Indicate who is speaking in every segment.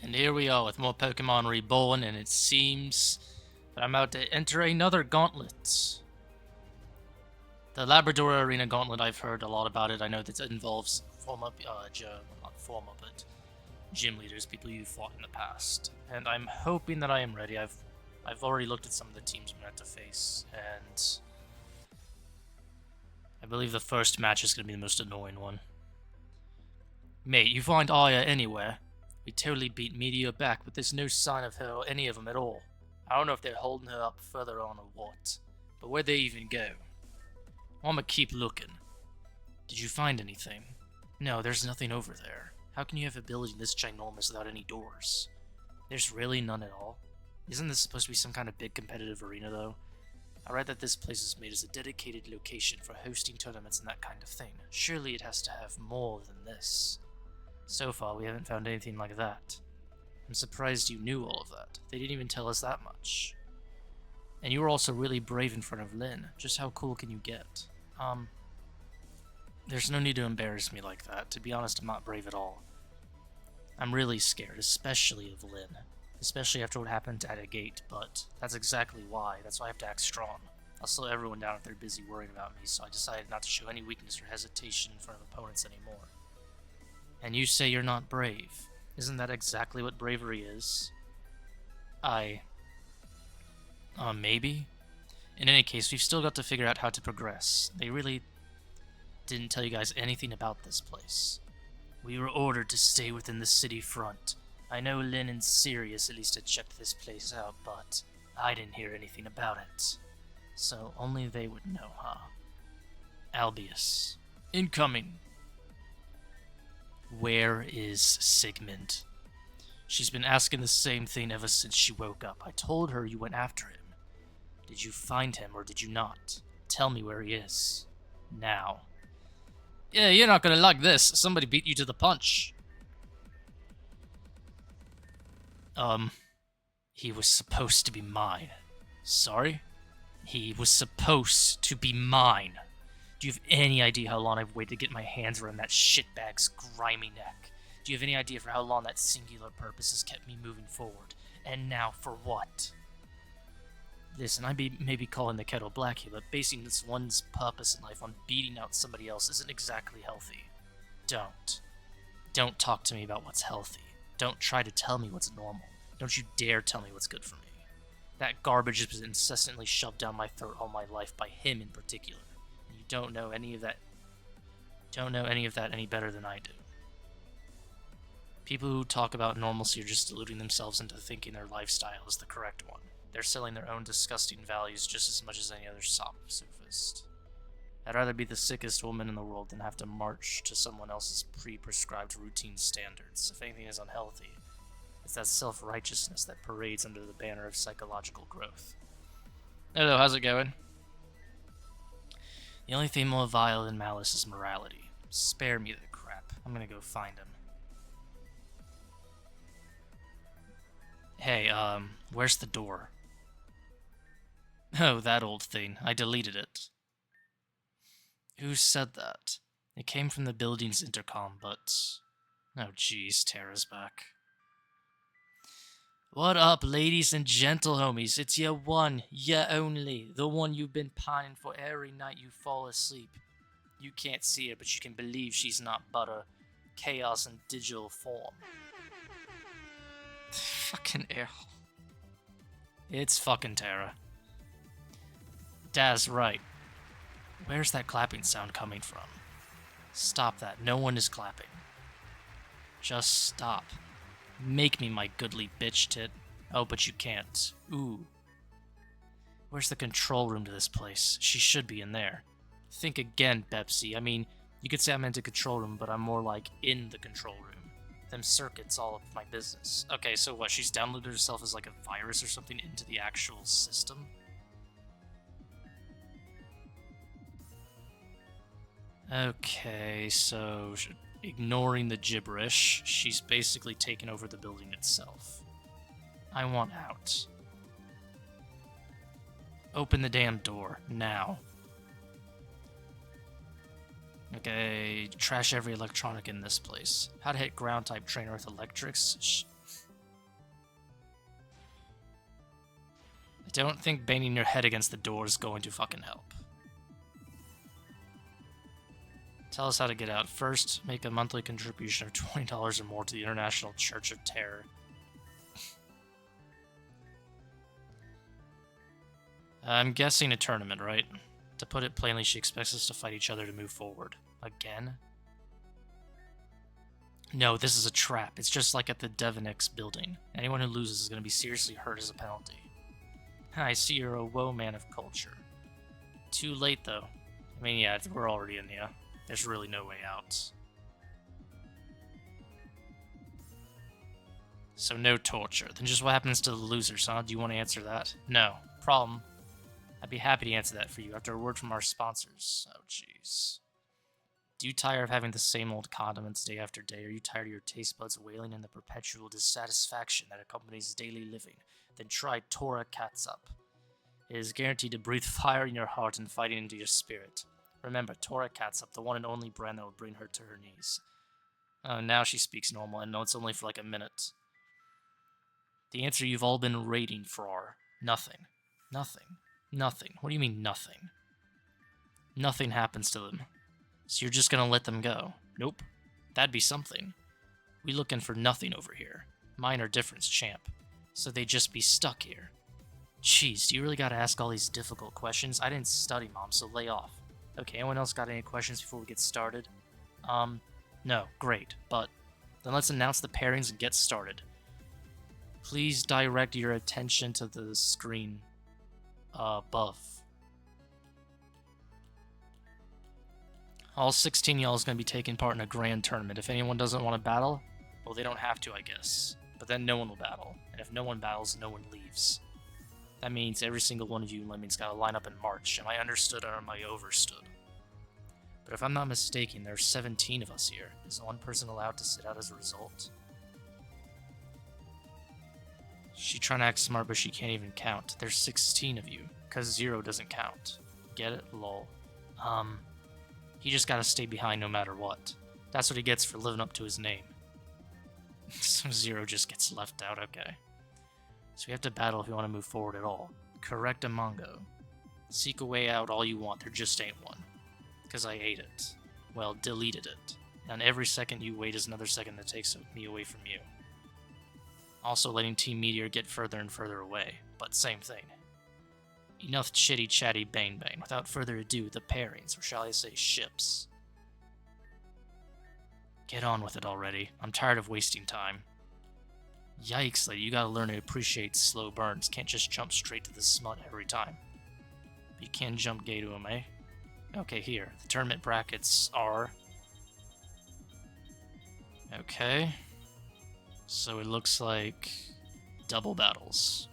Speaker 1: And here we are with more Pokemon Reborn, and it seems that I'm about to enter another gauntlet. The Labradorra Arena gauntlet, I've heard a lot about it. I know that it involves gym leaders, people you fought in the past. And I'm hoping that I am ready. I've already looked at some of the teams I'm going to have to face, and I believe the first match is going to be the most annoying one. Mate, you find Aya anywhere? We totally beat Meteor back, but there's no sign of her or any of them at all. I don't know if they're holding her up further on or what, but where'd they even go? I'ma keep looking. Did you find anything? No, there's nothing over there. How can you have a building this ginormous without any doors? There's really none at all. Isn't this supposed to be some kind of big competitive arena, though? I read that this place is made as a dedicated location for hosting tournaments and that kind of thing. Surely it has to have more than this. So far, we haven't found anything like that. I'm surprised you knew all of that. They didn't even tell us that much. And you were also really brave in front of Lynn. Just how cool can you get? There's no need to embarrass me like that. To be honest, I'm not brave at all. I'm really scared, especially of Lynn. Especially after what happened at a gate, but that's exactly why. That's why I have to act strong. I'll slow everyone down if they're busy worrying about me, so I decided not to show any weakness or hesitation in front of opponents anymore. And you say you're not brave. Isn't that exactly what bravery is? Maybe? In any case, we've still got to figure out how to progress. They really didn't tell you guys anything about this place. We were ordered to stay within the city front. I know Lynn and Sirius at least had checked this place out, but I didn't hear anything about it. So only they would know, huh? Albius. Incoming. Where is Sigmund? She's been asking the same thing ever since she woke up. I told her you went after him. Did you find him or did you not? Tell me where he is. Now. Yeah, you're not gonna like this. Somebody beat you to the punch. He was supposed to be mine. Sorry? He was supposed to be mine. Do you have any idea how long I've waited to get my hands around that shitbag's grimy neck? Do you have any idea for how long that singular purpose has kept me moving forward? And now for what? Listen, I may be calling the kettle black here, but basing this one's purpose in life on beating out somebody else isn't exactly healthy. Don't talk to me about what's healthy. Don't try to tell me what's normal. Don't you dare tell me what's good for me. That garbage has been incessantly shoved down my throat all my life by him in particular. And you don't know any of that any better than I do. People who talk about normalcy are just deluding themselves into thinking their lifestyle is the correct one. They're selling their own disgusting values just as much as any other sophist. I'd rather be the sickest woman in the world than have to march to someone else's pre-prescribed routine standards. If anything is unhealthy, it's that self-righteousness that parades under the banner of psychological growth. Hello, how's it going? The only thing more vile than malice is morality. Spare me the crap. I'm gonna go find him. Hey, where's the door? Oh, that old thing. I deleted it. Who said that? It came from the building's intercom, but... Oh jeez, Terra's back. What up, ladies and gentle homies? It's your one, your only, the one you've been pining for every night you fall asleep. You can't see her, but you can believe she's not but a chaos in digital form. Fucking hell. It's fucking Terra. Daz, right. Where's that clapping sound coming from? Stop that. No one is clapping. Just stop. Make me my goodly bitch tit. Oh, but you can't. Ooh. Where's the control room to this place? She should be in there. Think again, Pepsi. I mean, you could say I'm into control room, but I'm more like in the control room. Them circuits all of my business. Okay, so what? She's downloaded herself as like a virus or something into the actual system? Okay, so ignoring the gibberish, she's basically taken over the building itself. I want out. Open the damn door, now. Okay, trash every electronic in this place. How to hit ground-type trainer with electrics? I don't think banging your head against the door is going to fucking help. Tell us how to get out. First, make a monthly contribution of $20 or more to the International Church of Terror. I'm guessing a tournament, right? To put it plainly, she expects us to fight each other to move forward. Again? No, this is a trap. It's just like at the Devonix building. Anyone who loses is going to be seriously hurt as a penalty. I see you're a woe man of culture. Too late, though. I mean, yeah, we're already in here. There's really no way out. So no torture. Then just what happens to the losers, huh? Do you want to answer that? No. Problem. I'd be happy to answer that for you after a word from our sponsors. Oh, jeez. Do you tire of having the same old condiments day after day? Are you tired of your taste buds wailing in the perpetual dissatisfaction that accompanies daily living? Then try Terra Catsup. It is guaranteed to breathe fire in your heart and fighting into your spirit. Remember, Terra Catsup, the one and only brand that will bring her to her knees. Oh, now she speaks normal, and no, it's only for like a minute. The answer you've all been waiting for. Nothing. Nothing. Nothing. What do you mean, nothing? Nothing happens to them. So you're just gonna let them go? Nope. That'd be something. We looking for nothing over here. Minor difference, champ. So they'd just be stuck here. Jeez, do you really gotta ask all these difficult questions? I didn't study, Mom, so lay off. Okay, anyone else got any questions before we get started? No, great, but then let's announce the pairings and get started. Please direct your attention to the screen above. All 16 y'all is going to be taking part in a grand tournament. If anyone doesn't want to battle, well, they don't have to, I guess. But then no one will battle. And if no one battles, no one leaves. That means every single one of you Lemmings got to line up and march. Am I understood or am I overstood? But if I'm not mistaken, there's 17 of us here. Is one person allowed to sit out as a result? She's trying to act smart, but she can't even count. There's 16 of you, because 0 doesn't count. Get it? Lol. He just gotta stay behind no matter what. That's what he gets for living up to his name. So 0 just gets left out, okay. So we have to battle if we want to move forward at all. Correct a Mongo. Seek a way out all you want, there just ain't one. Because I ate it. Well, deleted it. And every second you wait is another second that takes me away from you. Also letting Team Meteor get further and further away, but same thing. Enough chitty chatty bang bang. Without further ado, the pairings, or shall I say ships. Get on with it already. I'm tired of wasting time. Yikes, lady, you gotta learn to appreciate slow burns. Can't just jump straight to the smut every time. But you can jump gay to him, eh? Okay, here. The tournament brackets are... Okay. So it looks like... double battles.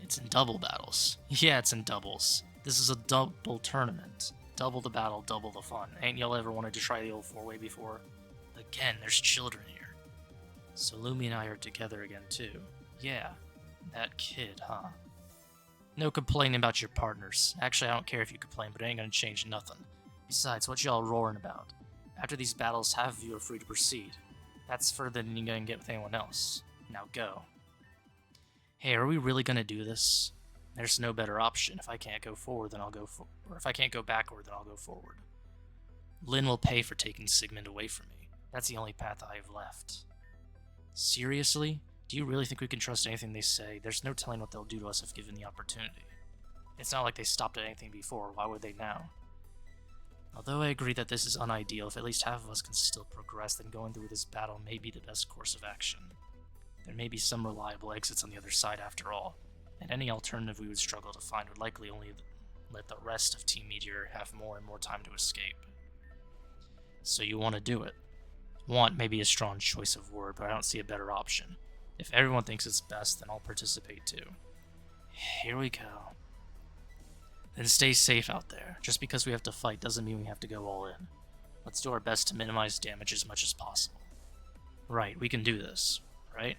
Speaker 1: It's in double battles. Yeah, it's in doubles. This is a double tournament. Double the battle, double the fun. Ain't y'all ever wanted to try the old four-way before? Again, there's children here. So Lumie and I are together again, too. Yeah, that kid, huh? No complaining about your partners. Actually, I don't care if you complain, but it ain't gonna change nothing. Besides, what y'all roaring about? After these battles, half of you are free to proceed. That's further than you're gonna get with anyone else. Now go. Hey, are we really gonna do this? There's no better option. If I can't go forward, then I'll go forward. Or if I can't go backward, then I'll go forward. Lynn will pay for taking Sigmund away from me. That's the only path I have left. Seriously? Do you really think we can trust anything they say? There's no telling what they'll do to us if given the opportunity. It's not like they stopped at anything before. Why would they now? Although I agree that this is unideal, if at least half of us can still progress, then going through this battle may be the best course of action. There may be some reliable exits on the other side after all, and any alternative we would struggle to find would likely only let the rest of Team Meteor have more and more time to escape. So you want to do it. Want may be a strong choice of word, but I don't see a better option. If everyone thinks it's best, then I'll participate too. Here we go. Then stay safe out there. Just because we have to fight doesn't mean we have to go all in. Let's do our best to minimize damage as much as possible. Right, we can do this, right?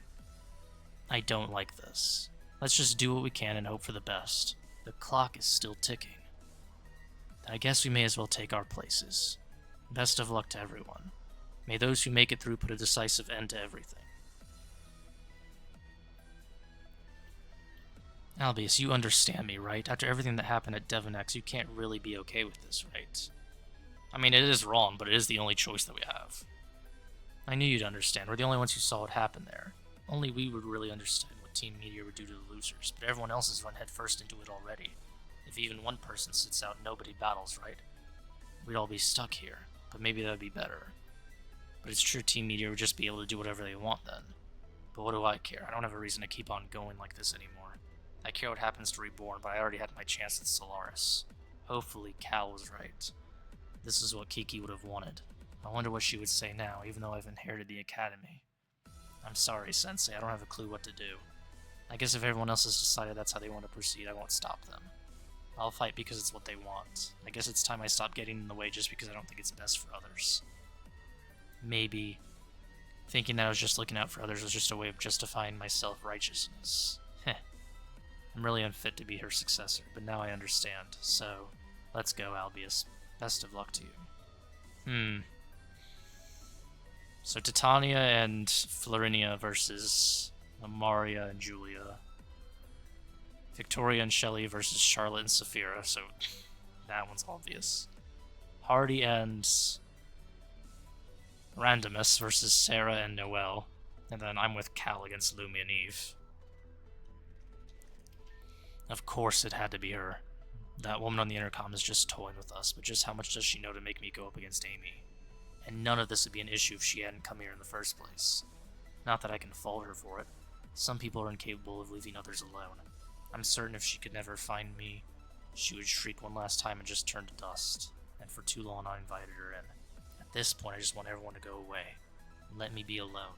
Speaker 1: I don't like this. Let's just do what we can and hope for the best. The clock is still ticking. Then I guess we may as well take our places. Best of luck to everyone. May those who make it through put a decisive end to everything. Albius, you understand me, right? After everything that happened at Devonex, you can't really be okay with this, right? I mean, it is wrong, but it is the only choice that we have. I knew you'd understand. We're the only ones who saw what happened there. Only we would really understand what Team Meteor would do to the losers, but everyone else has run headfirst into it already. If even one person sits out, nobody battles, right? We'd all be stuck here, but maybe that would be better. But it's true Team Meteor would just be able to do whatever they want then. But what do I care? I don't have a reason to keep on going like this anymore. I care what happens to Reborn, but I already had my chance with Solaris. Hopefully Cal was right. This is what Kiki would have wanted. I wonder what she would say now, even though I've inherited the academy. I'm sorry, Sensei, I don't have a clue what to do. I guess if everyone else has decided that's how they want to proceed, I won't stop them. I'll fight because it's what they want. I guess it's time I stop getting in the way just because I don't think it's best for others. Maybe thinking that I was just looking out for others was just a way of justifying my self-righteousness. Heh. I'm really unfit to be her successor, but now I understand. So, let's go, Albius. Best of luck to you. So Titania and Florinia versus Amaria and Julia. Victoria and Shelly versus Charlotte and Saphira, so that one's obvious. Hardy and Randomus versus Serra and Noel. And then I'm with Cal against Lumie and Eve. Of course it had to be her. That woman on the intercom is just toying with us, but just how much does she know to make me go up against Amy? And none of this would be an issue if she hadn't come here in the first place. Not that I can fault her for it. Some people are incapable of leaving others alone. I'm certain if she could never find me, she would shriek one last time and just turn to dust. And for too long I invited her in. At this point I just want everyone to go away. Let me be alone.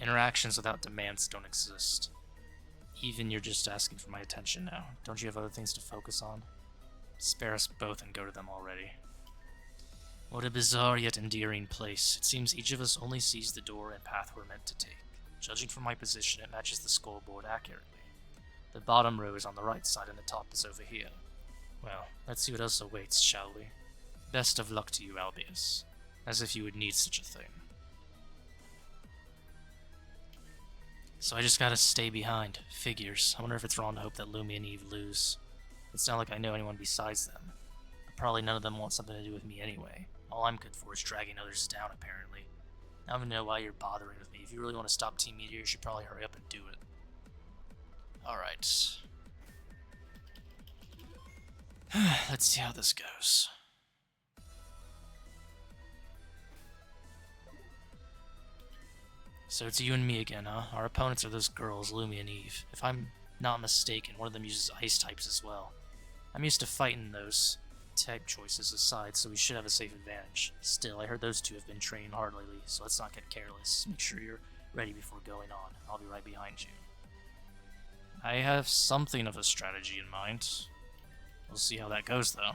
Speaker 1: Interactions without demands don't exist. Even you're just asking for my attention now. Don't you have other things to focus on? Spare us both and go to them already. What a bizarre yet endearing place. It seems each of us only sees the door and path we're meant to take. Judging from my position, it matches the scoreboard accurately. The bottom row is on the right side and the top is over here. Well, let's see what else awaits, shall we? Best of luck to you, Albius. As if you would need such a thing. So I just gotta stay behind. Figures. I wonder if it's wrong to hope that Lumie and Eve lose. It's not like I know anyone besides them. But probably none of them want something to do with me anyway. All I'm good for is dragging others down, apparently. I don't even know why you're bothering with me. If you really want to stop Team Meteor, you should probably hurry up and do it. Alright. Let's see how this goes. So it's you and me again, huh? Our opponents are those girls, Lumie and Eve. If I'm not mistaken, one of them uses ice types as well. I'm used to fighting those type choices aside, so we should have a safe advantage. Still, I heard those two have been training hard lately, so let's not get careless. Make sure you're ready before going on. I'll be right behind you. I have something of a strategy in mind. We'll see how that goes, though.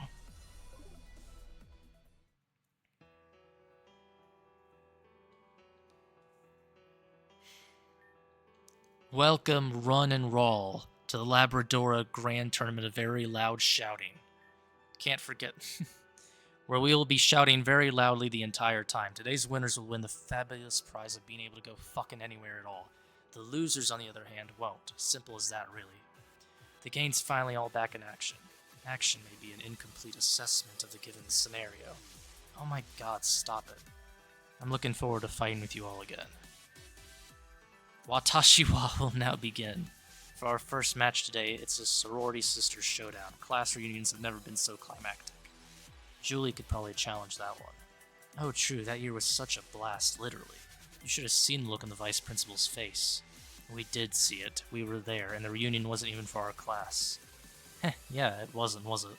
Speaker 1: Welcome, run and roll, to the Labradorra Grand Tournament of Very Loud Shouting. Can't forget, where we will be shouting very loudly the entire time. Today's winners will win the fabulous prize of being able to go fucking anywhere at all. The losers, on the other hand, won't. Simple as that, really. The game's finally all back in action. Action may be an incomplete assessment of the given scenario. Oh my god, stop it. I'm looking forward to fighting with you all again. Watashi wa will now begin. For our first match today, it's a sorority sisters showdown. Class reunions have never been so climactic. Julie could probably challenge that one. Oh true, that year was such a blast, literally. You should have seen the look on the vice principal's face. We did see it. We were there, and the reunion wasn't even for our class. Heh, yeah, it wasn't, was it?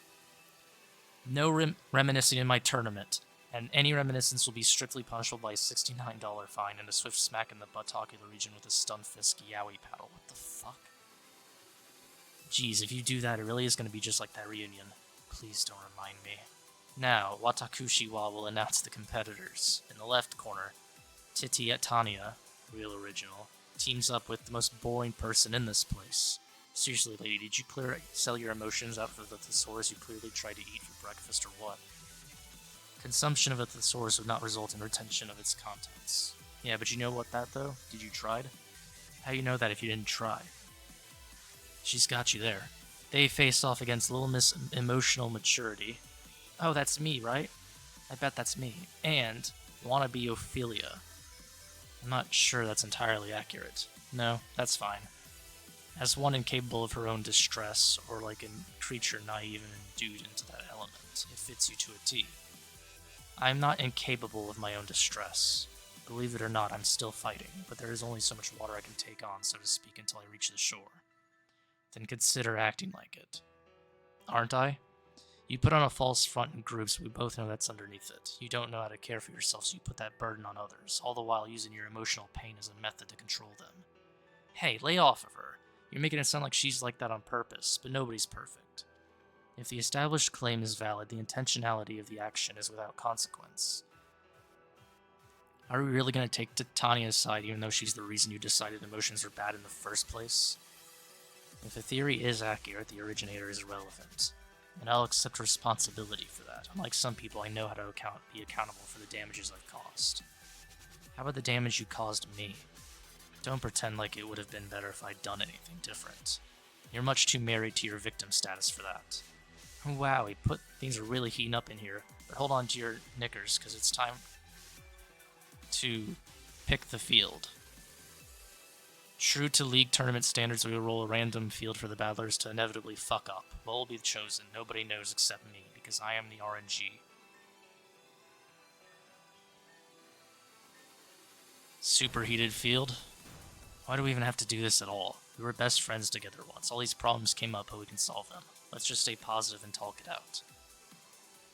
Speaker 1: No reminiscing in my tournament, and any reminiscence will be strictly punishable by a $69 fine and a swift smack in the buttocular region with a stun fist yowie paddle. What the fuck? Geez, if you do that, it really is going to be just like that reunion. Please don't remind me. Now, Watakushi-wa will announce the competitors. In the left corner, Titania, real original, teams up with the most boring person in this place. Seriously, lady, did you sell your emotions out for the thesaurus you clearly tried to eat for breakfast or what? Consumption of a thesaurus would not result in retention of its contents. Yeah, but you know what that, though? Did you try? How you know that if you didn't try? She's got you there. They face off against Little Miss Emotional Maturity. Oh, that's me, right? I bet that's me. And Wannabe Ophelia. I'm not sure that's entirely accurate. No, that's fine. As one incapable of her own distress, or like a creature naive and endued into that element, it fits you to a T. I'm not incapable of my own distress. Believe it or not, I'm still fighting, but there is only so much water I can take on, so to speak, until I reach the shore. Then consider acting like it. Aren't I? You put on a false front in groups, we both know that's underneath it. You don't know how to care for yourself, so you put that burden on others, all the while using your emotional pain as a method to control them. Hey, lay off of her. You're making it sound like she's like that on purpose, but nobody's perfect. If the established claim is valid, the intentionality of the action is without consequence. Are we really going to take Titania's side even though she's the reason you decided emotions are bad in the first place? If the theory is accurate, the originator is irrelevant, and I'll accept responsibility for that. Unlike some people, I know how to be accountable for the damages I've caused. How about the damage you caused me? Don't pretend like it would have been better if I'd done anything different. You're much too married to your victim status for that. Wow, things are really heating up in here, but hold on to your knickers, because it's time to pick the field. True to league tournament standards, we will roll a random field for the battlers to inevitably fuck up. What will be chosen? Nobody knows except me, because I am the RNG. Superheated field? Why do we even have to do this at all? We were best friends together once. All these problems came up, but we can solve them. Let's just stay positive and talk it out.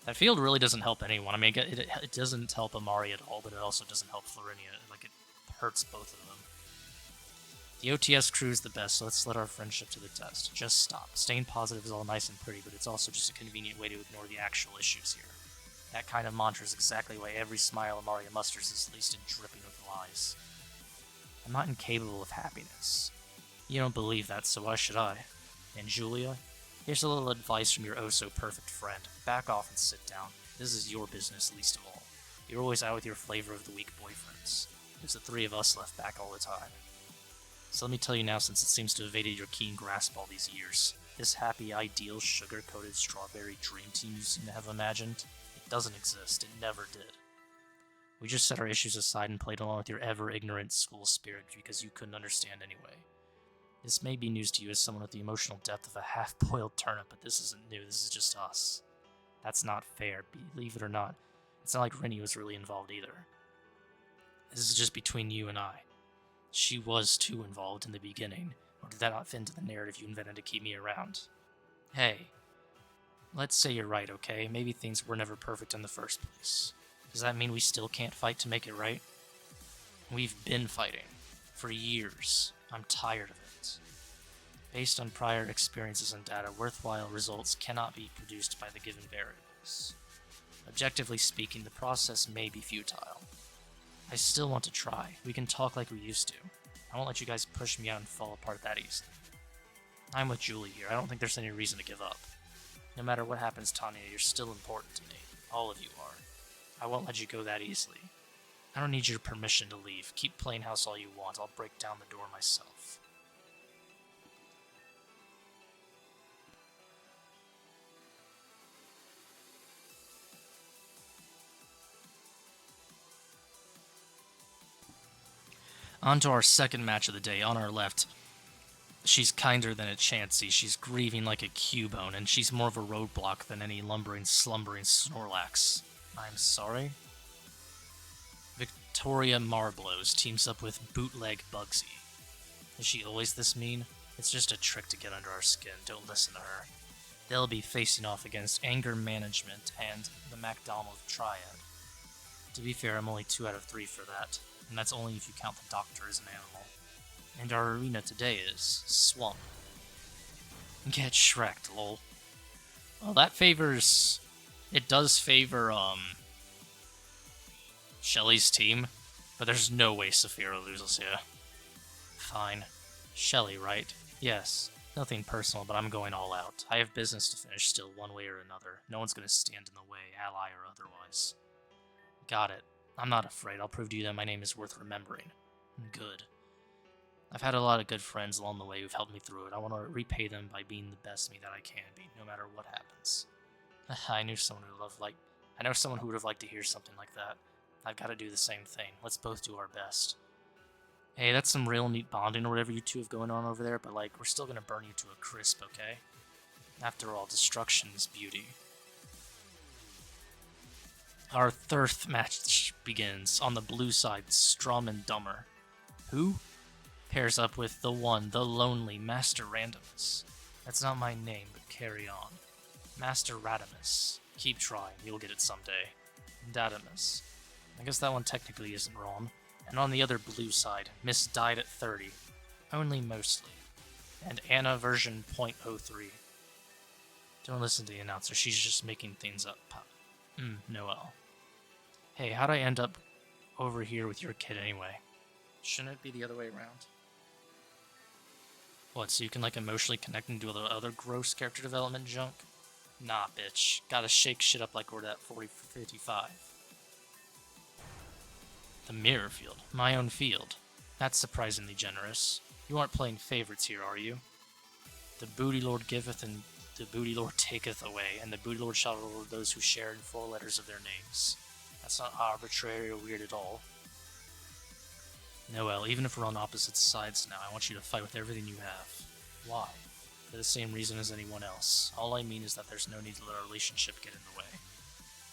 Speaker 1: That field really doesn't help anyone. I mean, it doesn't help Amaria at all, but it also doesn't help Florinia. Like, it hurts both of them. The OTS crew is the best, so let's let our friendship to the test. Just stop. Staying positive is all nice and pretty, but it's also just a convenient way to ignore the actual issues here. That kind of mantra is exactly why every smile Amaria musters is laced and dripping with lies. I'm not incapable of happiness. You don't believe that, so why should I? And Julia? Here's a little advice from your oh-so-perfect friend. Back off and sit down. This is your business least of all. You're always out with your flavor-of-the-week boyfriends. There's the three of us left back all the time. So let me tell you now, since it seems to have evaded your keen grasp all these years. This happy, ideal, sugar-coated strawberry dream team you seem to have imagined, it doesn't exist. It never did. We just set our issues aside and played along with your ever-ignorant school spirit because you couldn't understand anyway. This may be news to you as someone with the emotional depth of a half-boiled turnip, but this isn't new, this is just us. That's not fair, believe it or not. It's not like Rennie was really involved either. This is just between you and I. She was too involved in the beginning, or did that not fit into the narrative you invented to keep me around? Hey, let's say you're right, okay? Maybe things were never perfect in the first place. Does that mean we still can't fight to make it right? We've been fighting. For years. I'm tired of it. Based on prior experiences and data, worthwhile results cannot be produced by the given variables. Objectively speaking, the process may be futile. I still want to try. We can talk like we used to. I won't let you guys push me out and fall apart that easily. I'm with Julie here. I don't think there's any reason to give up. No matter what happens, Tanya, you're still important to me. All of you are. I won't let you go that easily. I don't need your permission to leave. Keep playing house all you want. I'll break down the door myself. On to our second match of the day. On our left, she's kinder than a Chansey. She's grieving like a Cubone, and she's more of a roadblock than any lumbering, slumbering Snorlax. I'm sorry? Victoria Marblows teams up with Bootleg Bugsy. Is she always this mean? It's just a trick to get under our skin. Don't listen to her. They'll be facing off against Anger Management and the MacDonald Triad. To be fair, I'm only 2 out of 3 for that, and that's only if you count the Doctor as an animal. And our arena today is Swamp. Get Shrek'd, lol. Well, that favors... It does favor, Shelly's team, but there's no way Saphira loses here. Fine. Shelly, right? Yes. Nothing personal, but I'm going all out. I have business to finish still, one way or another. No one's gonna stand in the way, ally or otherwise. Got it. I'm not afraid. I'll prove to you that my name is worth remembering. Good. I've had a lot of good friends along the way who've helped me through it. I want to repay them by being the best me that I can be, no matter what happens. I know someone who would have liked to hear something like that. I've got to do the same thing. Let's both do our best. Hey, that's some real neat bonding or whatever you two have going on over there, but like, we're still gonna burn you to a crisp, okay? After all, destruction is beauty. Our third match begins. On the blue side, Strum and Dumber. Who? Pairs up with the one, the lonely Master Randomus. That's not my name, but carry on. Master Radimus. Keep trying, you'll get it someday. Dadamus. I guess that one technically isn't wrong. And on the other blue side, Miss died at 30. Only mostly. And Anna version .03. Don't listen to the announcer, she's just making things up. Noel. Hey, how'd I end up over here with your kid anyway? Shouldn't it be the other way around? What, so you can like emotionally connect and do other gross character development junk? Nah, bitch. Gotta shake shit up like we're at 40-55. The mirror field. My own field. That's surprisingly generous. You aren't playing favorites here, are you? The booty lord giveth and the booty lord taketh away, and the booty lord shall reward those who share in 4 letters of their names. That's not arbitrary or weird at all. Noel, even if we're on opposite sides now, I want you to fight with everything you have. Why? For the same reason as anyone else. All I mean is that there's no need to let our relationship get in the way.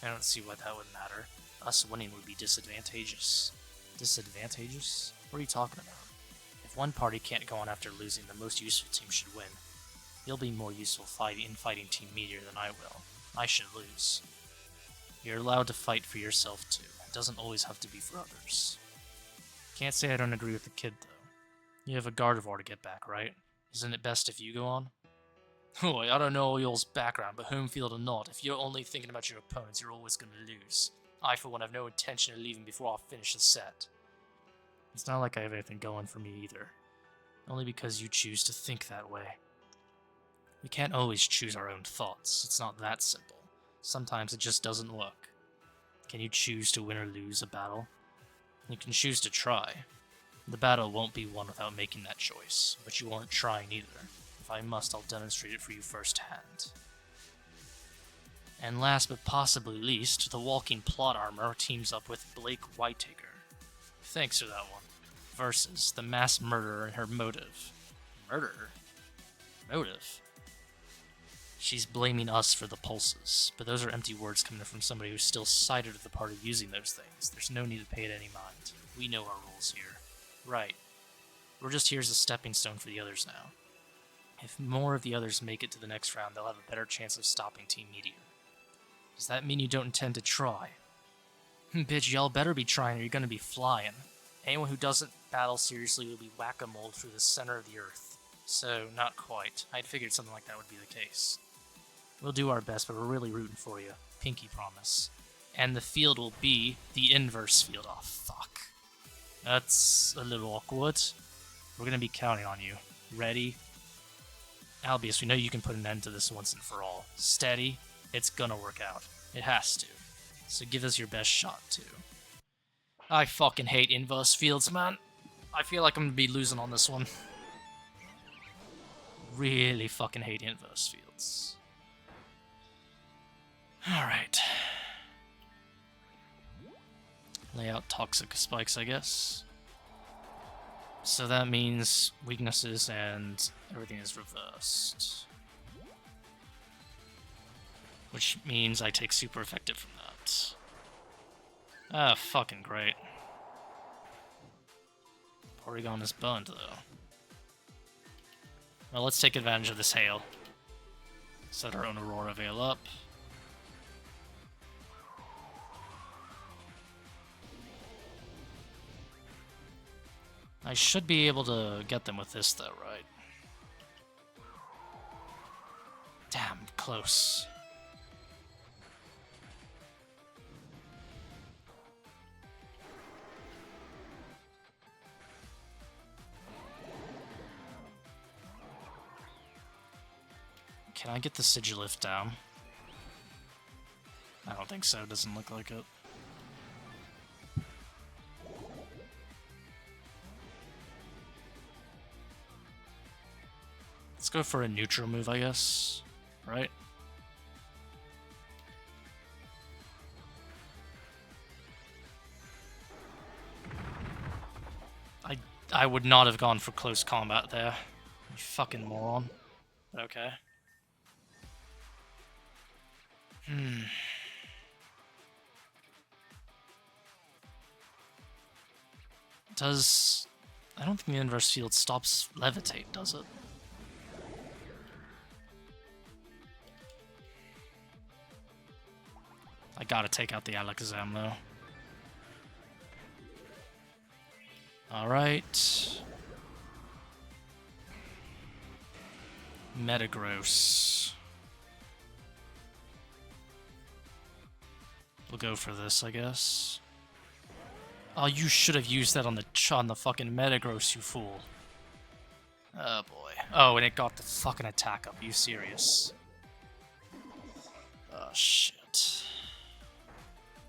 Speaker 1: I don't see why that would matter. Us winning would be disadvantageous. Disadvantageous? What are you talking about? If one party can't go on after losing, the most useful team should win. You'll be more useful in fighting Team Meteor than I will. I should lose. You're allowed to fight for yourself too. It doesn't always have to be for others. Can't say I don't agree with the kid though. You have a Gardevoir to get back, right? Isn't it best if you go on? Oh, I don't know y'all's background, but home field or not, if you're only thinking about your opponents, you're always going to lose. I, for one, have no intention of leaving before I finish the set. It's not like I have anything going for me either. Only because you choose to think that way. We can't always choose our own thoughts. It's not that simple. Sometimes it just doesn't work. Can you choose to win or lose a battle? You can choose to try. The battle won't be won without making that choice, but you aren't trying either. If I must, I'll demonstrate it for you firsthand. And last but possibly least, the walking plot armor teams up with Blake Whitaker. Thanks for that one. Versus the mass murderer and her motive. Murder? Motive? She's blaming us for the pulses, but those are empty words coming from somebody who's still sided with the party using those things. There's no need to pay it any mind. We know our rules here. Right. We're just here as a stepping stone for the others now. If more of the others make it to the next round, they'll have a better chance of stopping Team Meteor. Does that mean you don't intend to try? Bitch, y'all better be trying or you're gonna be flying. Anyone who doesn't battle seriously will be whack-a-mole through the center of the earth. So, not quite. I'd figured something like that would be the case. We'll do our best, but we're really rooting for you. Pinky promise. And the field will be the inverse field. Oh, fuck. That's a little awkward. We're gonna be counting on you. Ready? Albius, we know you can put an end to this once and for all. Steady. It's gonna work out. It has to. So give us your best shot, too. I fucking hate inverse fields, man. I feel like I'm gonna be losing on this one. Really fucking hate inverse fields. Alright. Lay out toxic spikes, I guess. So that means weaknesses and everything is reversed. Which means I take super effective from that. Ah, fucking great. Porygon is burned, though. Well, let's take advantage of this hail. Set our own Aurora Veil up. I should be able to get them with this, though, right? Damn, close. Can I get the Sigilift down? I don't think so, it doesn't look like it. Let's go for a neutral move, I guess. Right? I would not have gone for close combat there. You fucking moron. Okay. Does... I don't think the inverse field stops levitate, does it? I gotta take out the Alakazam, though. Alright. Metagross. We'll go for this, I guess. Oh, you should have used that on the fucking Metagross, you fool. Oh boy. Oh, and it got the fucking attack up. Are you serious? Oh shit.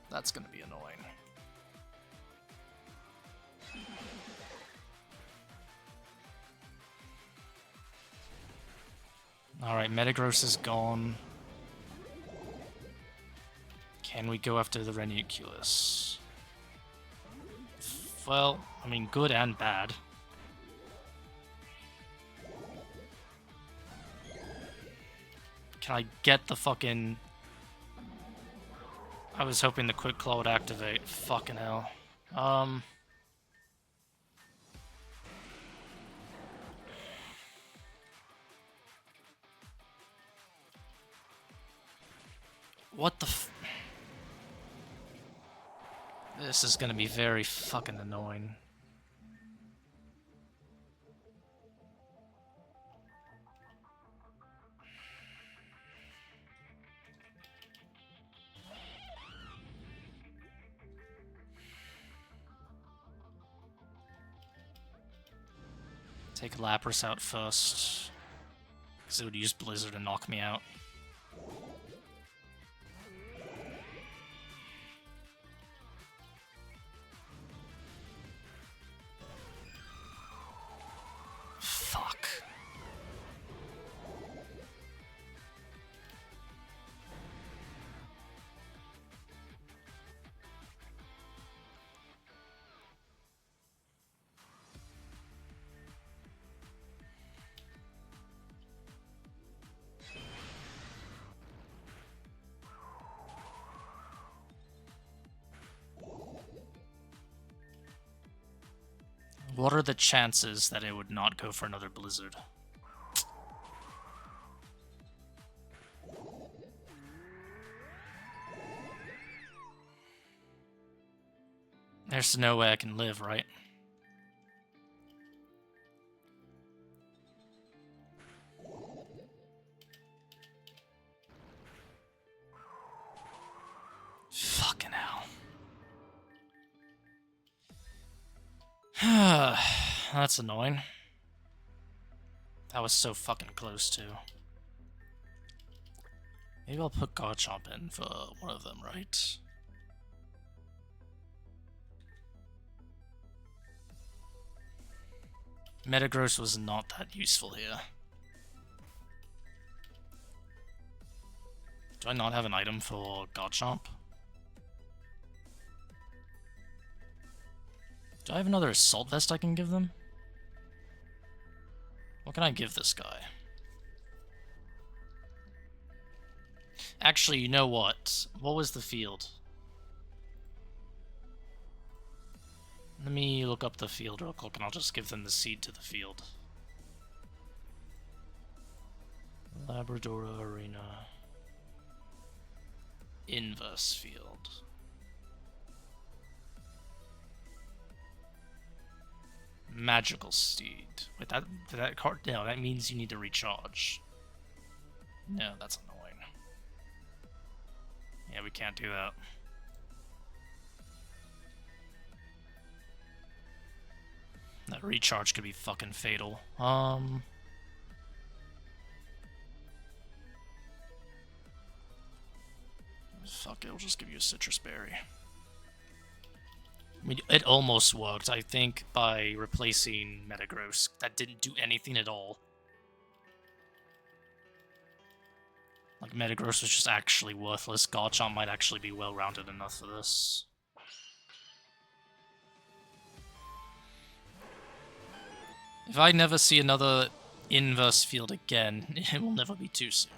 Speaker 1: That's gonna be annoying. Alright, Metagross is gone. Can we go after the Ranunculus? Well, I mean, good and bad. Can I get the fucking... I was hoping the Quick Claw would activate. Fucking hell. What the f... This is gonna be very fucking annoying. Take Lapras out first, because it would use Blizzard and knock me out. Fuck. What are the chances that it would not go for another Blizzard? There's no way I can live, right? Fucking hell. That's annoying. That was so fucking close, too. Maybe I'll put Garchomp in for one of them, right? Metagross was not that useful here. Do I not have an item for Garchomp? Do I have another Assault Vest I can give them? What can I give this guy? Actually, you know what? What was the field? Let me look up the field real quick and I'll just give them the seed to the field. Labradorra Arena. Inverse field. Magical Steed. Wait, that card? No, that means you need to recharge. No, that's annoying. Yeah, we can't do that. That recharge could be fucking fatal. Fuck it, I'll just give you a Citrus Berry. I mean, it almost worked, I think, by replacing Metagross. That didn't do anything at all. Like, Metagross was just actually worthless. Garchomp might actually be well-rounded enough for this. If I never see another inverse field again, it will never be too soon.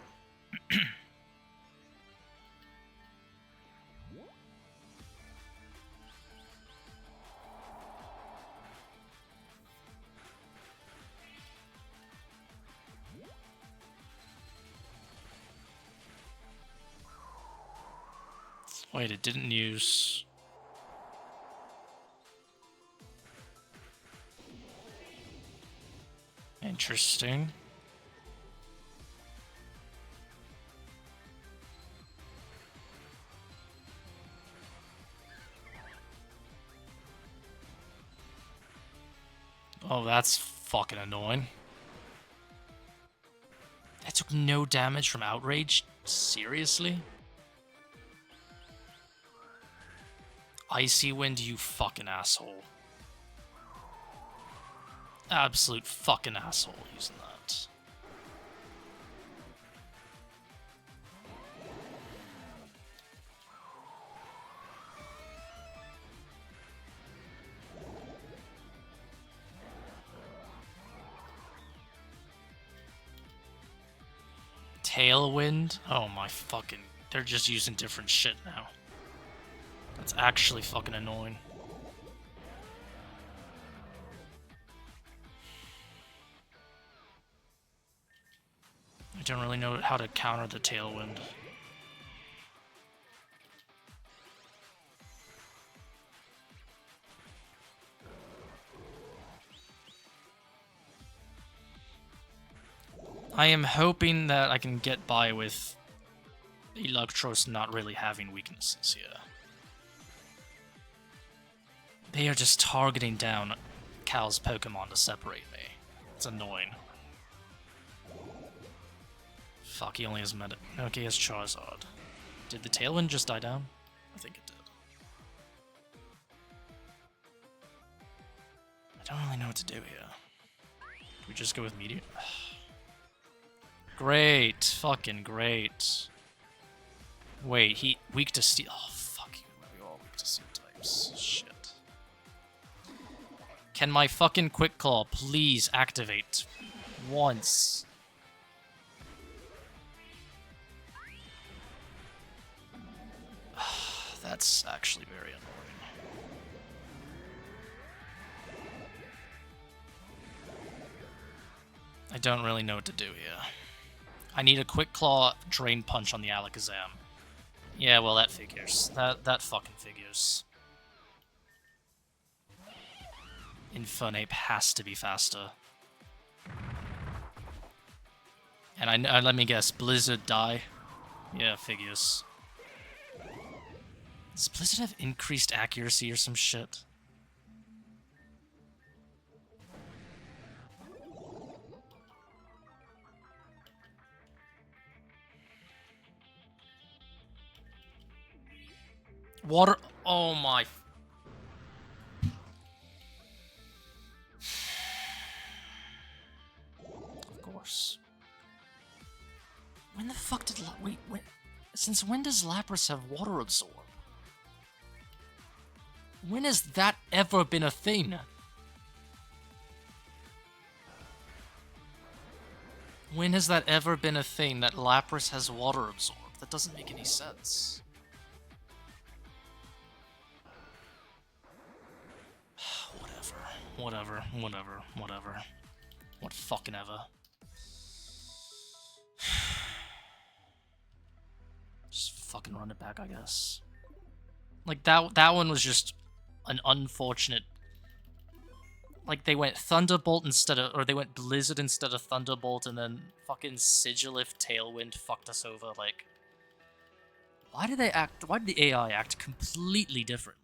Speaker 1: Wait, it didn't use... Interesting. Oh, that's fucking annoying. I took no damage from Outrage? Seriously? Icy Wind, you fucking asshole. Absolute fucking asshole using that. Tailwind? Oh my fucking... They're just using different shit now. That's actually fucking annoying. I don't really know how to counter the Tailwind. I am hoping that I can get by with Electros not really having weaknesses here. They are just targeting down Cal's Pokemon to separate me. It's annoying. Fuck, he only has Meta. Okay, he has Charizard. Did the Tailwind just die down? I think it did. I don't really know what to do here. Do we just go with Meteor? Great. Fucking great. Wait, he weak to steel. Oh, fuck you. We all weak to steel types. Shit. Can my fucking Quick Claw please activate once? That's actually very annoying. I don't really know what to do here. I need a Quick Claw Drain Punch on the Alakazam. Yeah, well, that figures. That fucking figures. Infernape has to be faster. And let me guess, Blizzard die? Yeah, figures. Does Blizzard have increased accuracy or some shit? Water... Oh my... Of course. When the fuck did... Wait, since when does Lapras have Water Absorb? When has that ever been a thing? When has that ever been a thing that Lapras has Water Absorb? That doesn't make any sense. Whatever. What fucking ever. Just fucking run it back, I guess. Like, that one was just an unfortunate... Like, they went Thunderbolt instead of... Or they went Blizzard instead of Thunderbolt, and then fucking Sigilif Tailwind fucked us over, like... Why did the AI act completely differently?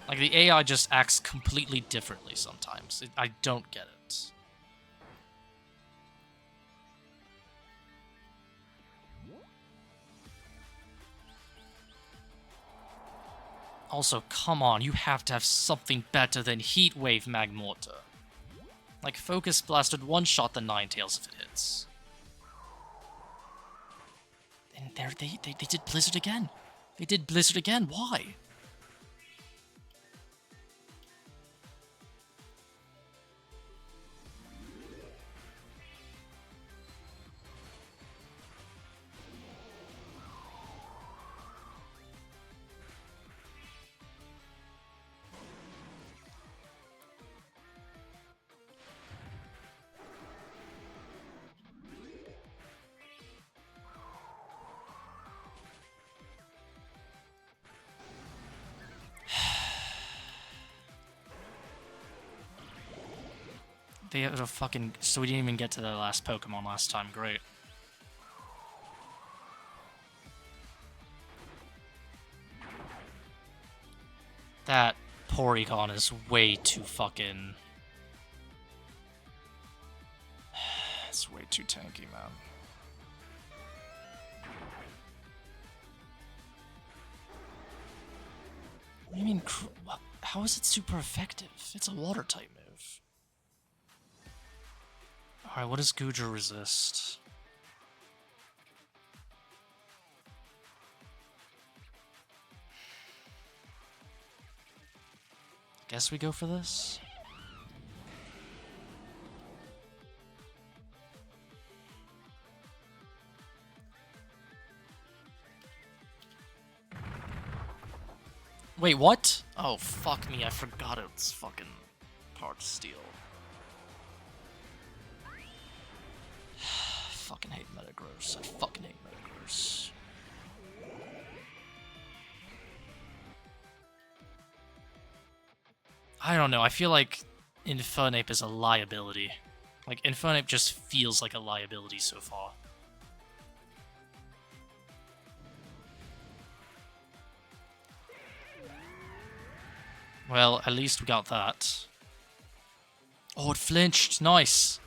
Speaker 1: Like, the AI just acts completely differently sometimes. I don't get it. Also, come on, you have to have something better than Heat Wave Magmortar. Like, Focus Blasted one-shot the Ninetales if it hits. And there, they did Blizzard again. They did Blizzard again. Why? They have a fucking... So we didn't even get to the last Pokemon last time. Great. That Porygon is way too fucking... It's way too tanky, man. What do you mean... How is it super effective? It's a Water-type move. Alright, what does Goodra resist? Guess we go for this? Wait, what? Oh, fuck me, I forgot it's fucking part steel. Fucking hate Metagross. I fucking hate Metagross. I don't know, I feel like Infernape is a liability. Like, Infernape just feels like a liability so far. Well, at least we got that. Oh, it flinched. Nice.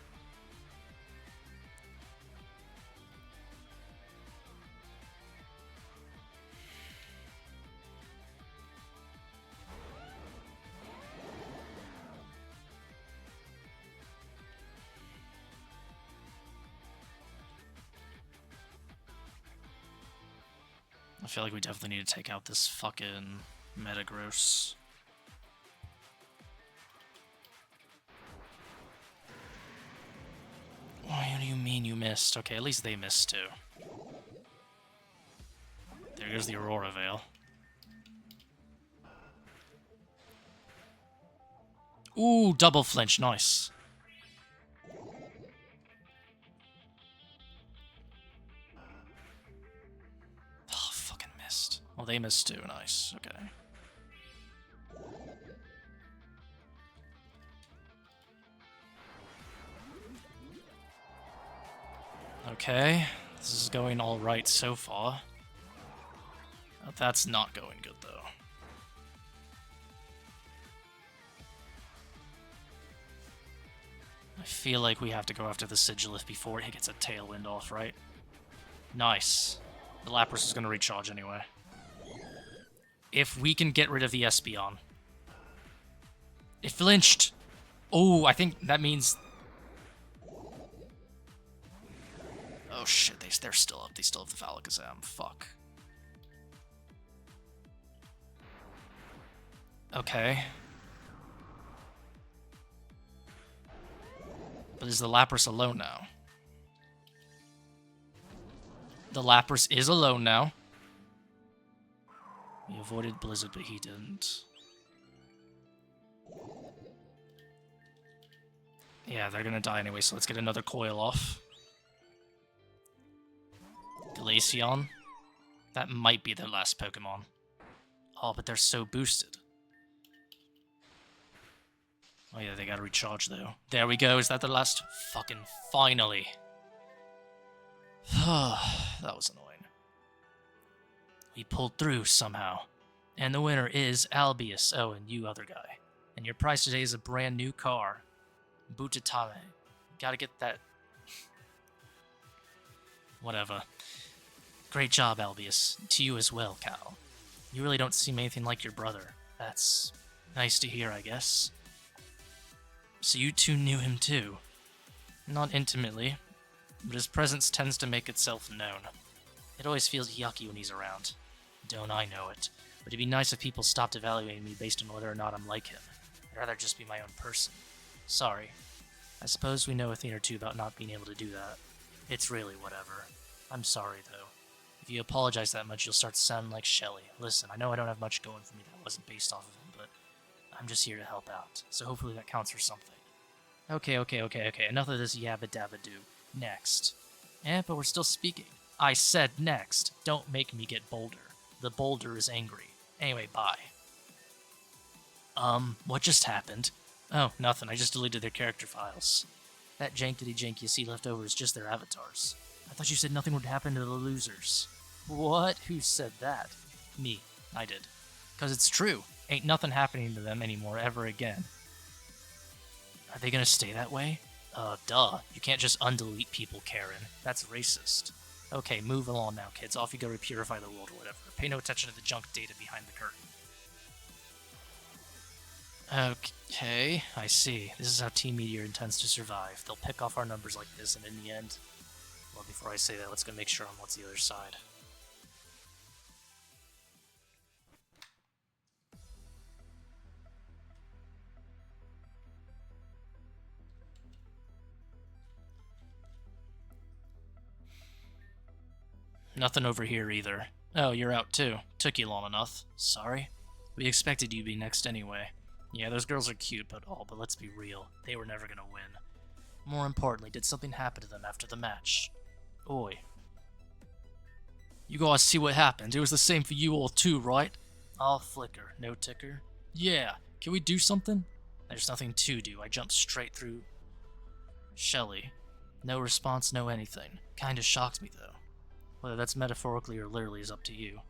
Speaker 1: I feel like we definitely need to take out this fucking Metagross. What do you mean you missed? Okay, at least they missed too. There goes the Aurora Veil. Ooh, double flinch, nice. Oh, fucking missed. Oh, they missed too, nice, okay. Okay, this is going alright so far. That's not going good, though. I feel like we have to go after the Sigilith before it gets a Tailwind off, right? Nice. The Lapras is going to recharge anyway. If we can get rid of the Espeon. It flinched! Oh, I think that means... Oh shit, they're still up. They still have the Valakazam. Fuck. Okay. But is the Lapras alone now? The Lapras is alone now. He avoided Blizzard, but he didn't. Yeah, they're gonna die anyway, so let's get another coil off. Glaceon. That might be their last Pokemon. Oh, but they're so boosted. Oh yeah, they gotta recharge though. There we go, is that the last? Fucking finally. That was annoying. We pulled through somehow. And the winner is Albius. Oh, and you other guy. And your prize today is a brand new car. Butatame. Gotta get that. Whatever. Great job, Albius. To you as well, Cal. You really don't seem anything like your brother. That's nice to hear, I guess. So you two knew him too? Not intimately, but his presence tends to make itself known. It always feels yucky when he's around. Don't I know it? But it'd be nice if people stopped evaluating me based on whether or not I'm like him. I'd rather just be my own person. Sorry. I suppose we know a thing or two about not being able to do that. It's really whatever. I'm sorry, though. If you apologize that much, you'll start to sound like Shelly. Listen, I know I don't have much going for me that wasn't based off of him, but I'm just here to help out, so hopefully that counts for something. Okay, enough of this yabba-dabba-doo. Next. But we're still speaking. I said next. Don't make me get bolder. The boulder is angry. Anyway, bye. What just happened? Oh, nothing. I just deleted their character files. That jankety-jank you see left over is just their avatars. I thought you said nothing would happen to the losers. What? Who said that? Me. I did. 'Cause it's true. Ain't nothing happening to them anymore ever again. Are they gonna stay that way? Duh. You can't just undelete people, Karen. That's racist. Okay, move along now, kids. Off you go to purify the world or whatever. Pay no attention to the junk data behind the curtain. Okay, I see. This is how Team Meteor intends to survive. They'll pick off our numbers like this, and in the end... Well, before I say that, let's go make sure on what's the other side. Nothing over here either. Oh, you're out too. Took you long enough. Sorry. We expected you to be next anyway. Yeah, those girls are cute, but let's be real. They were never gonna win. More importantly, did something happen to them after the match? Oi. You guys see what happened? It was the same for you all too, right? I'll flicker. No ticker? Yeah. Can we do something? There's nothing to do. I jumped straight through... Shelly. No response, no anything. Kinda shocked me, though. Whether that's metaphorically or literally is up to you.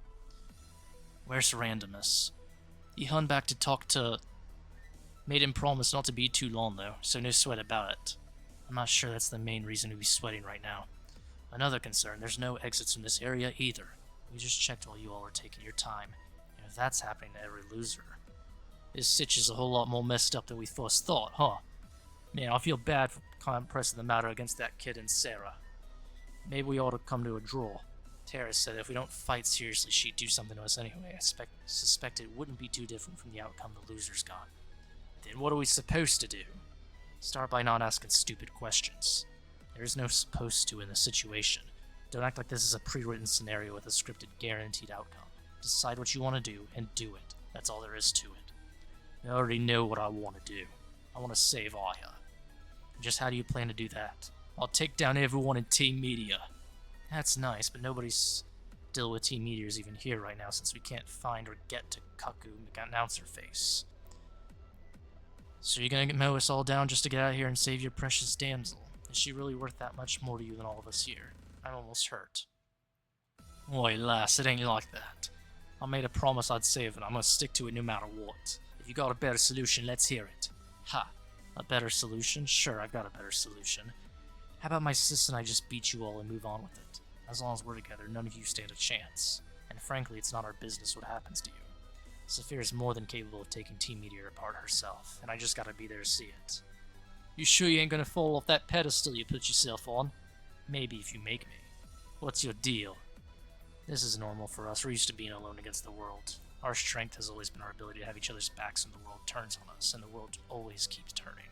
Speaker 1: Where's Randomus? He hung back to talk to... Made him promise not to be too long, though, so no sweat about it. I'm not sure that's the main reason to be sweating right now. Another concern, there's no exits from this area either. We just checked while you all were taking your time, and if that's happening to every loser... This sitch is a whole lot more messed up than we first thought, huh? Man, I feel bad for pressing the matter against that kid and Serra. Maybe we ought to come to a draw. Terra said if we don't fight seriously, she'd do something to us anyway. I suspect it wouldn't be too different from the outcome the losers got. Then what are we supposed to do? Start by not asking stupid questions. There is no supposed to in this situation. Don't act like this is a pre-written scenario with a scripted guaranteed outcome. Decide what you want to do and do it. That's all there is to it. I already know what I want to do. I want to save Aya. Just how do you plan to do that? I'll take down everyone in Team Meteor. That's nice, but nobody's still with Team Meteor's even here right now since we can't find or get to Kaku Announcer Face. So you're gonna mow us all down just to get out of here and save your precious damsel? Is she really worth that much more to you than all of us here? I'm almost hurt. Oi, lass, it ain't like that. I made a promise I'd save it. I'm gonna stick to it no matter what. If you got a better solution, let's hear it. Ha! A better solution? Sure, I've got a better solution. How about my sis and I just beat you all and move on with it? As long as we're together, none of you stand a chance. And frankly, it's not our business what happens to you. Saphira is more than capable of taking Team Meteor apart herself, and I just gotta be there to see it. You sure you ain't gonna fall off that pedestal you put yourself on? Maybe if you make me. What's your deal? This is normal for us. We're used to being alone against the world. Our strength has always been our ability to have each other's backs when the world turns on us, and the world always keeps turning.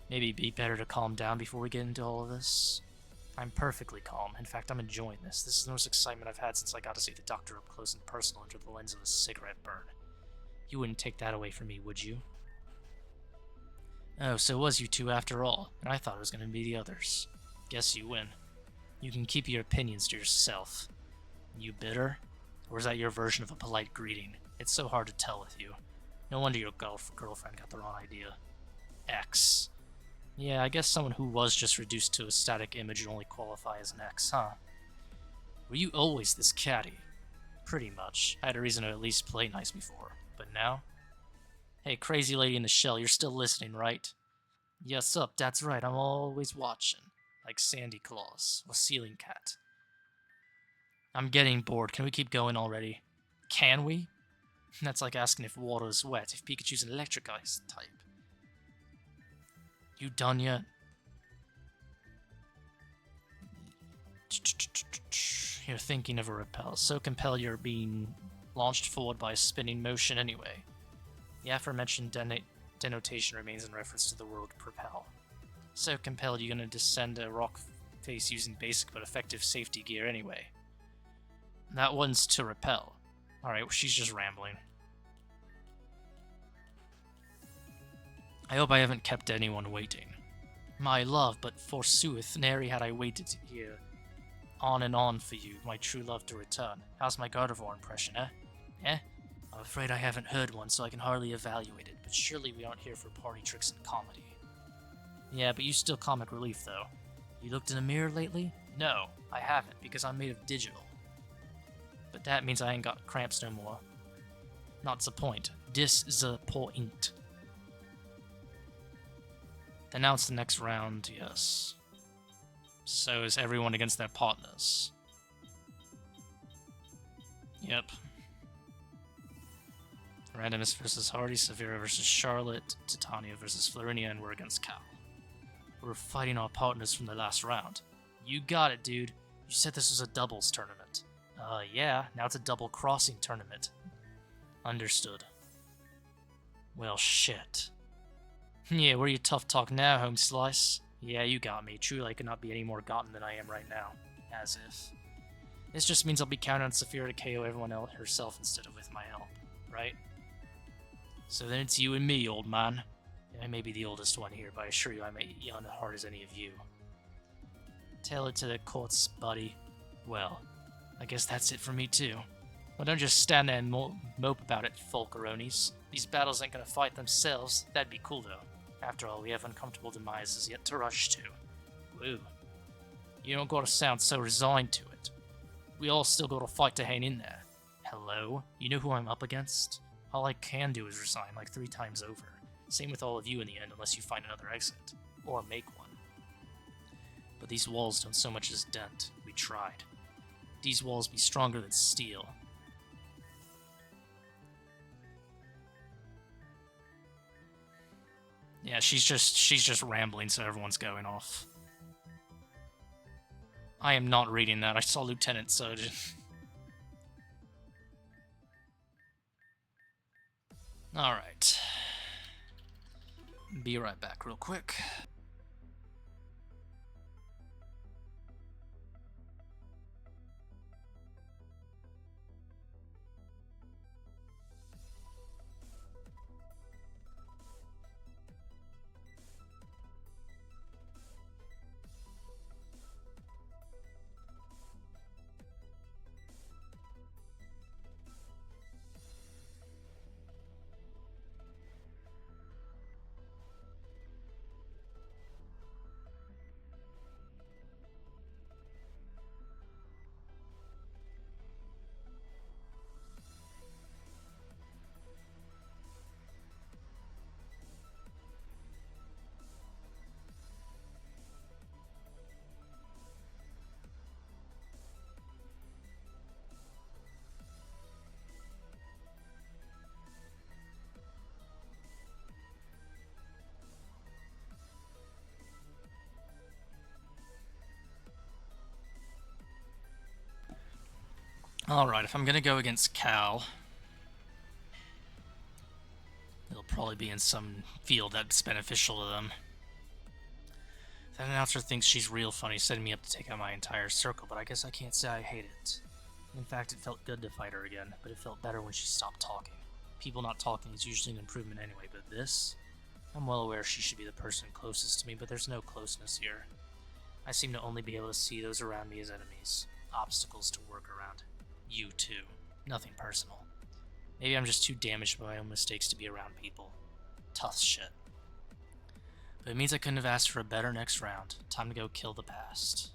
Speaker 1: Maybe it'd be better to calm down before we get into all of this. I'm perfectly calm. In fact, I'm enjoying this. This is the most excitement I've had since I got to see the doctor up close and personal under the lens of a cigarette burn. You wouldn't take that away from me, would you? Oh, so it was you two after all, and I thought it was going to be the others. Guess you win. You can keep your opinions to yourself. You bitter? Or is that your version of a polite greeting? It's so hard to tell with you. No wonder your girlfriend got the wrong idea. X. Yeah, I guess someone who was just reduced to a static image would only qualify as an X, huh? Were you always this catty? Pretty much. I had a reason to at least play nice before. But now? Hey, crazy lady in the shell, you're still listening, right? Yes, up, that's right, I'm always watching. Like Sandy Claus, or Ceiling Cat. I'm getting bored, can we keep going already? Can we? That's like asking if water is wet, if Pikachu's an electric ice type. You done yet? You're thinking of a repel. So compelled you're being launched forward by a spinning motion anyway. The aforementioned denotation remains in reference to the word propel. So compelled you're gonna descend a rock face using basic but effective safety gear anyway. That one's to repel. Alright, well, she's just rambling. I hope I haven't kept anyone waiting. My love, but forsooth, nary had I waited here on and on for you, my true love to return. How's my Gardevoir impression, eh? Eh? I'm afraid I haven't heard one, so I can hardly evaluate it, but surely we aren't here for party tricks and comedy. Yeah, but you still comic relief, though. You looked in a mirror lately? No, I haven't, because I'm made of digital. But that means I ain't got cramps no more. Not the point. Dis the point. Announce the next round, yes. So is everyone against their partners. Yep. Randomus versus Hardy, Saphira versus Charlotte, Titania versus Florinia, and we're against Cal. We're fighting our partners from the last round. You got it, dude. You said this was a doubles tournament. Yeah, now it's a double crossing tournament. Understood. Well, shit. Yeah, where you tough talk now, home slice? Yeah, you got me. Truly, I could not be any more gotten than I am right now. As if. This just means I'll be counting on Saphira to KO everyone else herself instead of with my help, right? So then it's you and me, old man. I may be the oldest one here, but I assure you I'm as young at heart as any of you. Tell it to the courts, buddy. Well, I guess that's it for me too. Well, don't just stand there and mope about it, folkaronis. These battles ain't gonna fight themselves. That'd be cool though. After all, we have uncomfortable demises yet to rush to. Woo. You don't gotta sound so resigned to it. We all still gotta fight to hang in there. Hello? You know who I'm up against? All I can do is resign like 3 times over. Same with all of you in the end, unless you find another exit. Or make one. But these walls don't so much as dent. We tried. These walls be stronger than steel. Yeah, she's just rambling, so everyone's going off. I am not reading that. I saw Lieutenant Surgeon. Alright. Be right back real quick. Alright, if I'm gonna go against Cal, it'll probably be in some field that's beneficial to them. That announcer thinks she's real funny, setting me up to take out my entire circle, but I guess I can't say I hate it. In fact, it felt good to fight her again, but it felt better when she stopped talking. People not talking is usually an improvement anyway, but this? I'm well aware she should be the person closest to me, but there's no closeness here. I seem to only be able to see those around me as enemies, obstacles to work around. You too. Nothing personal. Maybe I'm just too damaged by my own mistakes to be around people. Tough shit. But it means I couldn't have asked for a better next round. Time to go kill the past.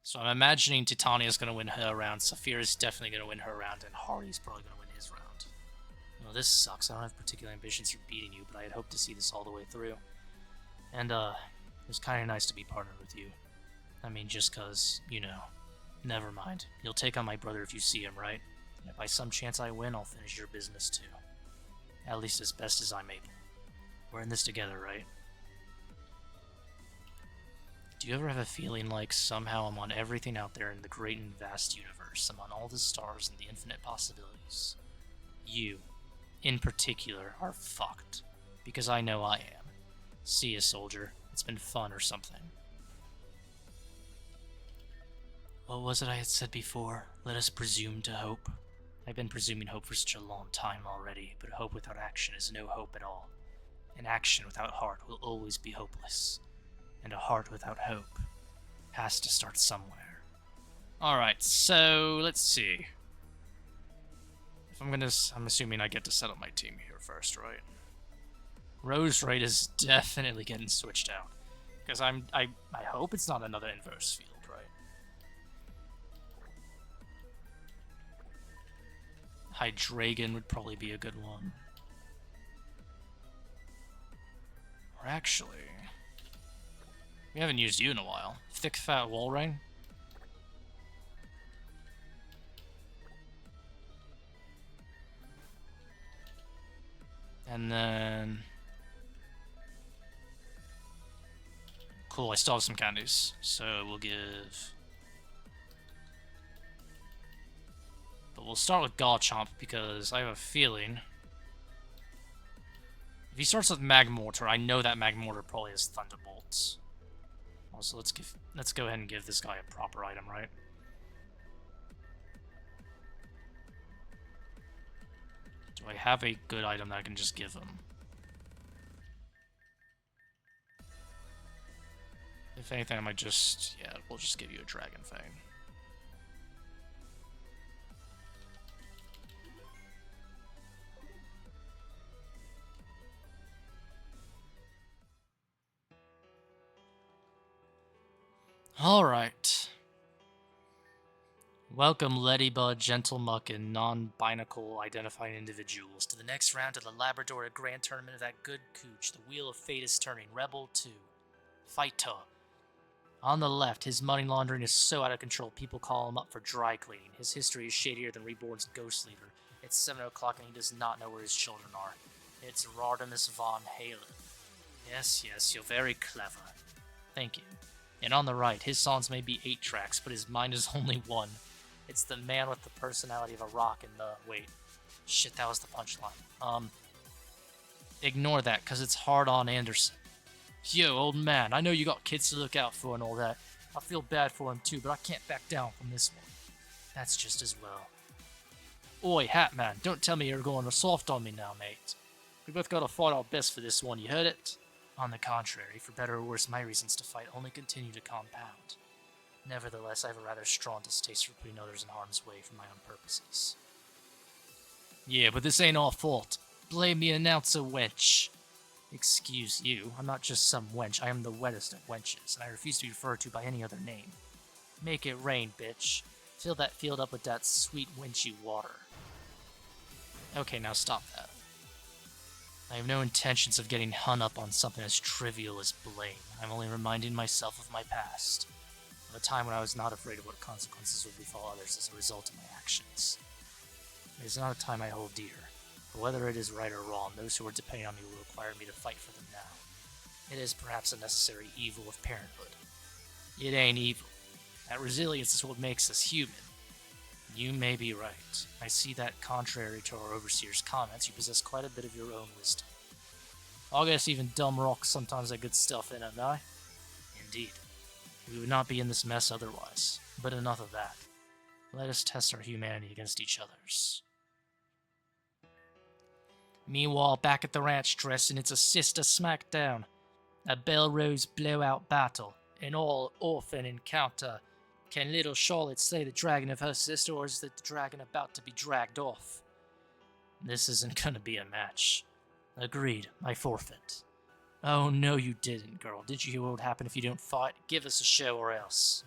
Speaker 1: So I'm imagining Titania's going to win her round, Saphira's definitely going to win her round, and Hardy's probably going to win his round. Well, this sucks. I don't have particular ambitions for beating you, but I had hoped to see this all the way through. And, it was kind of nice to be partnered with you. I mean, just cause, you know. Never mind. You'll take on my brother if you see him, right? And if by some chance I win, I'll finish your business too. At least as best as I'm able. We're in this together, right? Do you ever have a feeling like somehow I'm on everything out there in the great and vast universe? I'm on all the stars and the infinite possibilities. You, in particular, are fucked. Because I know I am. See ya, soldier. It's been fun or something. What was it I had said before? Let us presume to hope. I've been presuming hope for such a long time already, but hope without action is no hope at all. An action without heart will always be hopeless. And a heart without hope has to start somewhere. Alright, so let's see. I'm assuming I get to set up my team here first, right? Rose Raid is definitely getting switched out. Because I hope it's not another inverse field, right? Hydreigon would probably be a good one. Or actually, we haven't used you in a while. Thick Fat Walrein? And then... Cool, I still have some candies. So we'll give... But we'll start with Garchomp because I have a feeling... If he starts with Magmortar, I know that Magmortar probably has Thunderbolts. Also, let's go ahead and give this guy a proper item, right? Do I have a good item that I can just give him? If anything, I might just... Yeah, we'll just give you a Dragon Fang. Alright. Welcome, Ladybug, Gentlemuck, and non-binacle identifying individuals to the next round of the Labradorra Grand Tournament of that good cooch. The Wheel of Fate is turning. Rebel 2. Fighter. On the left, his money laundering is so out of control, people call him up for dry cleaning. His history is shadier than Reborn's ghost leader. It's 7 o'clock and he does not know where his children are. It's Randomus von Halen. Yes, you're very clever. Thank you. And on the right, his songs may be 8 tracks, but his mind is only 1. It's the man with the personality of a rock and the... Wait. Shit, that was the punchline. Ignore that, because it's hard on Anderson. Yo, old man, I know you got kids to look out for and all that. I feel bad for him too, but I can't back down from this one. That's just as well. Oi, Hatman, don't tell me you're going soft on me now, mate. We both gotta fight our best for this one, you heard it? On the contrary, for better or worse, my reasons to fight only continue to compound. Nevertheless, I have a rather strong distaste for putting others in harm's way for my own purposes. Yeah, but this ain't our fault. Blame the announcer, wench. Excuse you, I'm not just some wench, I am the wettest of wenches, and I refuse to be referred to by any other name. Make it rain, bitch. Fill that field up with that sweet winchy water. Okay, now stop that. I have no intentions of getting hung up on something as trivial as blame. I'm only reminding myself of my past. Of a time when I was not afraid of what consequences would befall others as a result of my actions. It is not a time I hold dear, but whether it is right or wrong, those who are depending on me will require me to fight for them now. It is perhaps a necessary evil of parenthood. It ain't evil. That resilience is what makes us human. You may be right. I see that contrary to our overseer's comments, you possess quite a bit of your own wisdom. I guess even dumb rocks sometimes have good stuff in them, eh? Indeed. We would not be in this mess otherwise. But enough of that. Let us test our humanity against each other's. Meanwhile, back at the ranch dressing, it's a sister smackdown. A Belrose blowout battle. An all-orphan encounter. Can little Charlotte slay the dragon of her sister, or is the dragon about to be dragged off? This isn't gonna be a match. Agreed, I forfeit. Oh, no you didn't, girl. Did you hear what would happen if you don't fight? Give us a show or else.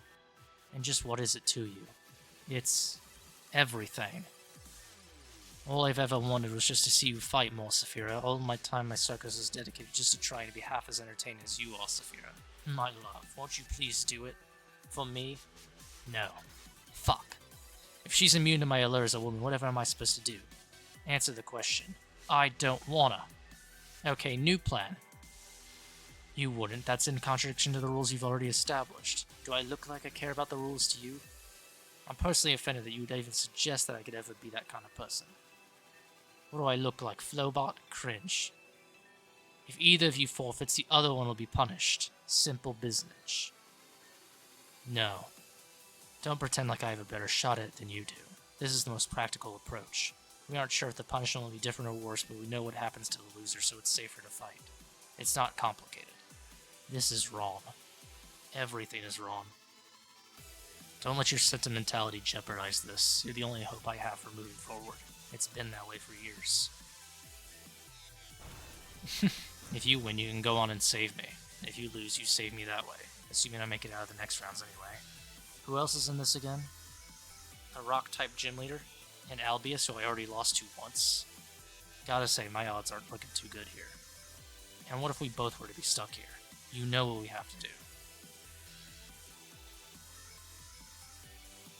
Speaker 1: And just what is it to you? It's... everything. All I've ever wanted was just to see you fight more, Saphira. All my time my circus is dedicated just to trying to be half as entertaining as you are, Saphira. My love, won't you please do it? For me? No. Fuck. If she's immune to my allure as a woman, whatever am I supposed to do? Answer the question. I don't wanna. Okay, new plan. You wouldn't. That's in contradiction to the rules you've already established. Do I look like I care about the rules to you? I'm personally offended that you would even suggest that I could ever be that kind of person. What do I look like, Flowbot? Cringe. If either of you forfeits, the other one will be punished. Simple business. No. Don't pretend like I have a better shot at it than you do. This is the most practical approach. We aren't sure if the punishment will be different or worse, but we know what happens to the loser, so it's safer to fight. It's not complicated. This is wrong. Everything is wrong. Don't let your sentimentality jeopardize this. You're the only hope I have for moving forward. It's been that way for years. If you win, you can go on and save me. If you lose, you save me that way. Assuming I make it out of the next rounds anyway. Who else is in this again? A rock-type gym leader? And Albius, who I already lost to once? Gotta say, my odds aren't looking too good here. And what if we both were to be stuck here? You know what we have to do.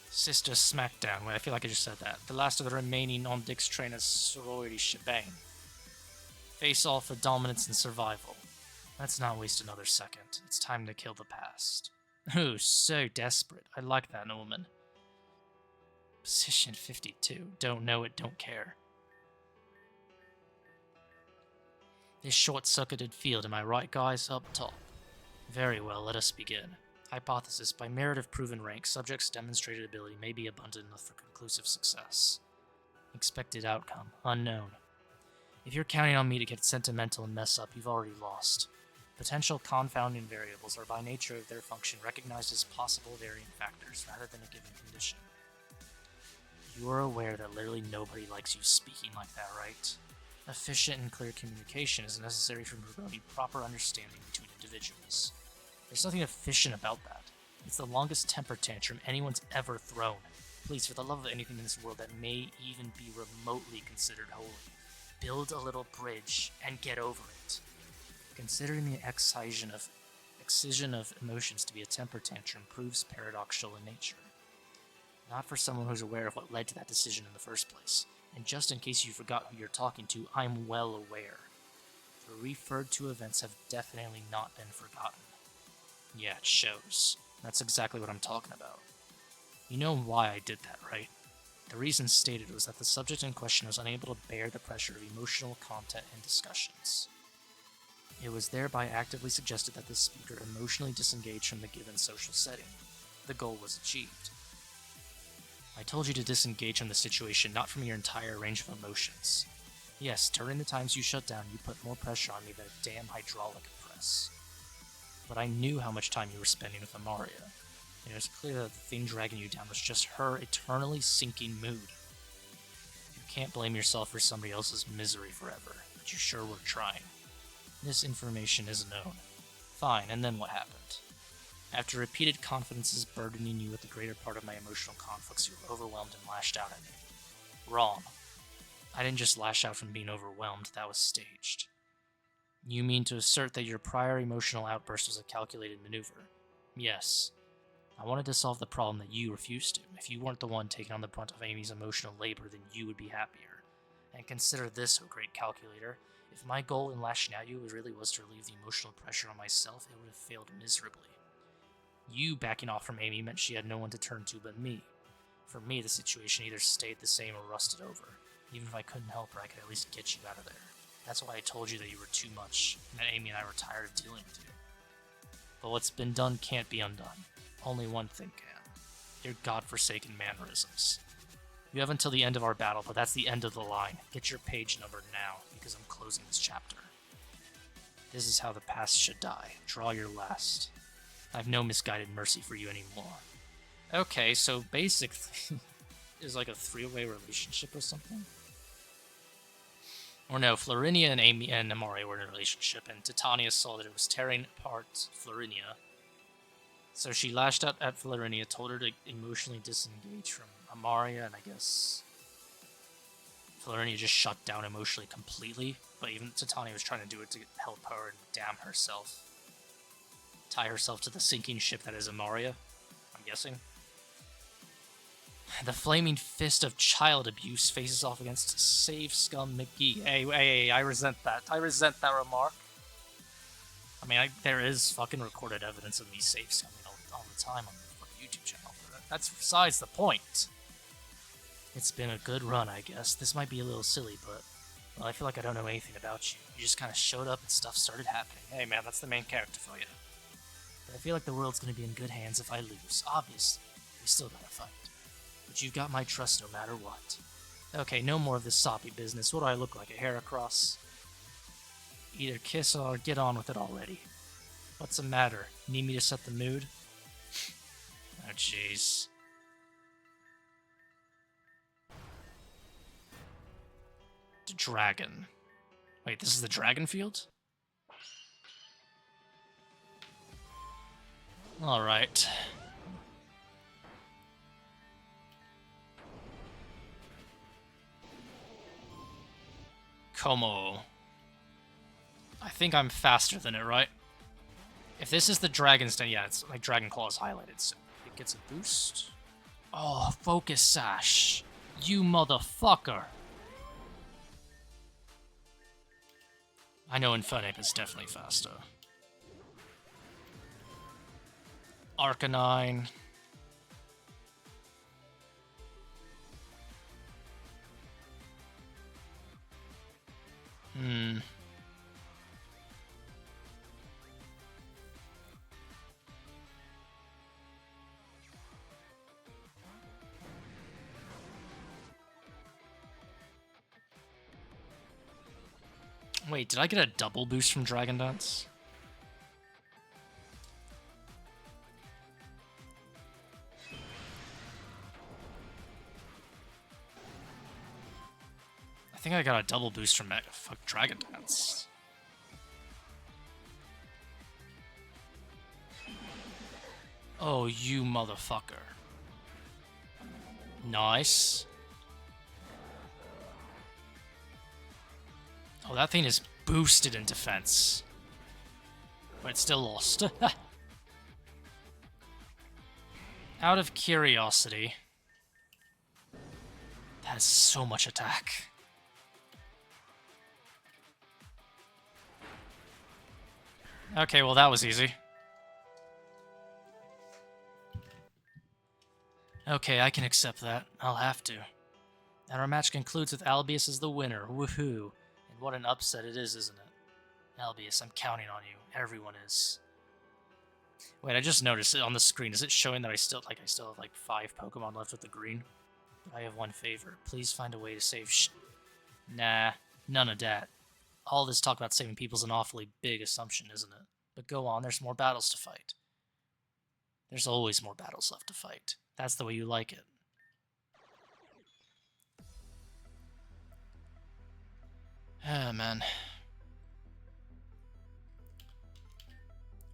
Speaker 1: Sister Smackdown. Wait, I feel like I just said that. The last of the remaining on Dick's trainer's sorority shebang. Face off for dominance and survival. Let's not waste another second. It's time to kill the past. Ooh, so desperate. I like that woman. Position 52. Don't know it, don't care. This short-circuited field, am I right, guys? Up top. Very well, let us begin. Hypothesis. By merit of proven rank, subjects' demonstrated ability may be abundant enough for conclusive success. Expected outcome. Unknown. If you're counting on me to get sentimental and mess up, you've already lost. Potential confounding variables are by nature of their function recognized as possible varying factors rather than a given condition. You are aware that literally nobody likes you speaking like that, right? Efficient and clear communication is necessary for promoting proper understanding between individuals. There's nothing efficient about that. It's the longest temper tantrum anyone's ever thrown. Please, for the love of anything in this world that may even be remotely considered holy, build a little bridge and get over it. Considering the excision of emotions to be a temper tantrum proves paradoxical in nature. Not for someone who's aware of what led to that decision in the first place. And just in case you forgot who you're talking to, I'm well aware. The referred to events have definitely not been forgotten. Yeah, it shows. That's exactly what I'm talking about. You know why I did that, right? The reason stated was that the subject in question was unable to bear the pressure of emotional content and discussions. It was thereby actively suggested that the speaker emotionally disengage from the given social setting. The goal was achieved. I told you to disengage from the situation, not from your entire range of emotions. Yes, during the times you shut down, you put more pressure on me than a damn hydraulic press. But I knew how much time you were spending with Amaria, and it was clear that the thing dragging you down was just her eternally sinking mood. You can't blame yourself for somebody else's misery forever, but you sure were trying. This information is known. Fine, and then what happened? After repeated confidences burdening you with the greater part of my emotional conflicts, you were overwhelmed and lashed out at me. Wrong. I didn't just lash out from being overwhelmed, that was staged. You mean to assert that your prior emotional outburst was a calculated maneuver? Yes. I wanted to solve the problem that you refused to. If you weren't the one taking on the brunt of Amy's emotional labor, then you would be happier. And consider this, O great calculator. If my goal in lashing at you really was to relieve the emotional pressure on myself, it would have failed miserably. You backing off from Amy meant she had no one to turn to but me. For me, the situation either stayed the same or rusted over. Even if I couldn't help her, I could at least get you out of there. That's why I told you that you were too much, and that Amy and I were tired of dealing with you. But what's been done can't be undone. Only one thing can. Your godforsaken mannerisms. You have until the end of our battle, but that's the end of the line. Get your page number now, because I'm closing this chapter. This is how the past should die. Draw your last. I have no misguided mercy for you anymore. Okay, so basically, it's like a three-way relationship or something? Or no, Florinia and Amy and Amaria were in a relationship, and Titania saw that it was tearing apart Florinia. So she lashed out at Florinia, told her to emotionally disengage from Amaria, and I guess Florinia just shut down emotionally completely, but even Titania was trying to do it to help her and damn herself. Tie herself to the sinking ship that is Amaria, I'm guessing. The flaming fist of child abuse faces off against Save Scum McGee. Hey, I resent that. I resent that remark. I mean, there is fucking recorded evidence of me safe scumming all the time on the YouTube channel, but that's besides the point. It's been a good run, I guess. This might be a little silly, but well, I feel like I don't know anything about you. You just kind of showed up and stuff started happening. Hey man, that's the main character for you. But I feel like the world's gonna be in good hands if I lose. Obviously, we still gotta fight. But you've got my trust no matter what. Okay, no more of this soppy business. What do I look like, a Heracross? Either kiss or get on with it already. What's the matter? Need me to set the mood? Oh, jeez. The dragon. Wait, this is the dragon field? Alright. Como. I think I'm faster than it, right? If this is the Dragon's Den, yeah, it's like Dragon Claw is highlighted, so it gets a boost. Oh, Focus Sash. You motherfucker. I know Infernape is definitely faster. Arcanine. Wait, did I get a double boost from Dragon Dance? I think I got a double boost from Dragon Dance. Oh, you motherfucker. Nice. Oh, that thing is boosted in defense. But it's still lost. Out of curiosity. That is so much attack. Okay, well that was easy. Okay, I can accept that. I'll have to. And our match concludes with Albius as the winner. Woohoo. And what an upset it is, isn't it? Albius, I'm counting on you. Everyone is. Wait, I just noticed it on the screen. Is it showing that I still have like 5 Pokemon left with the green? But I have one favor. Please find a way to save Nah, none of that. All this talk about saving people is an awfully big assumption, isn't it? But go on, there's more battles to fight. There's always more battles left to fight. That's the way you like it. Ah, man.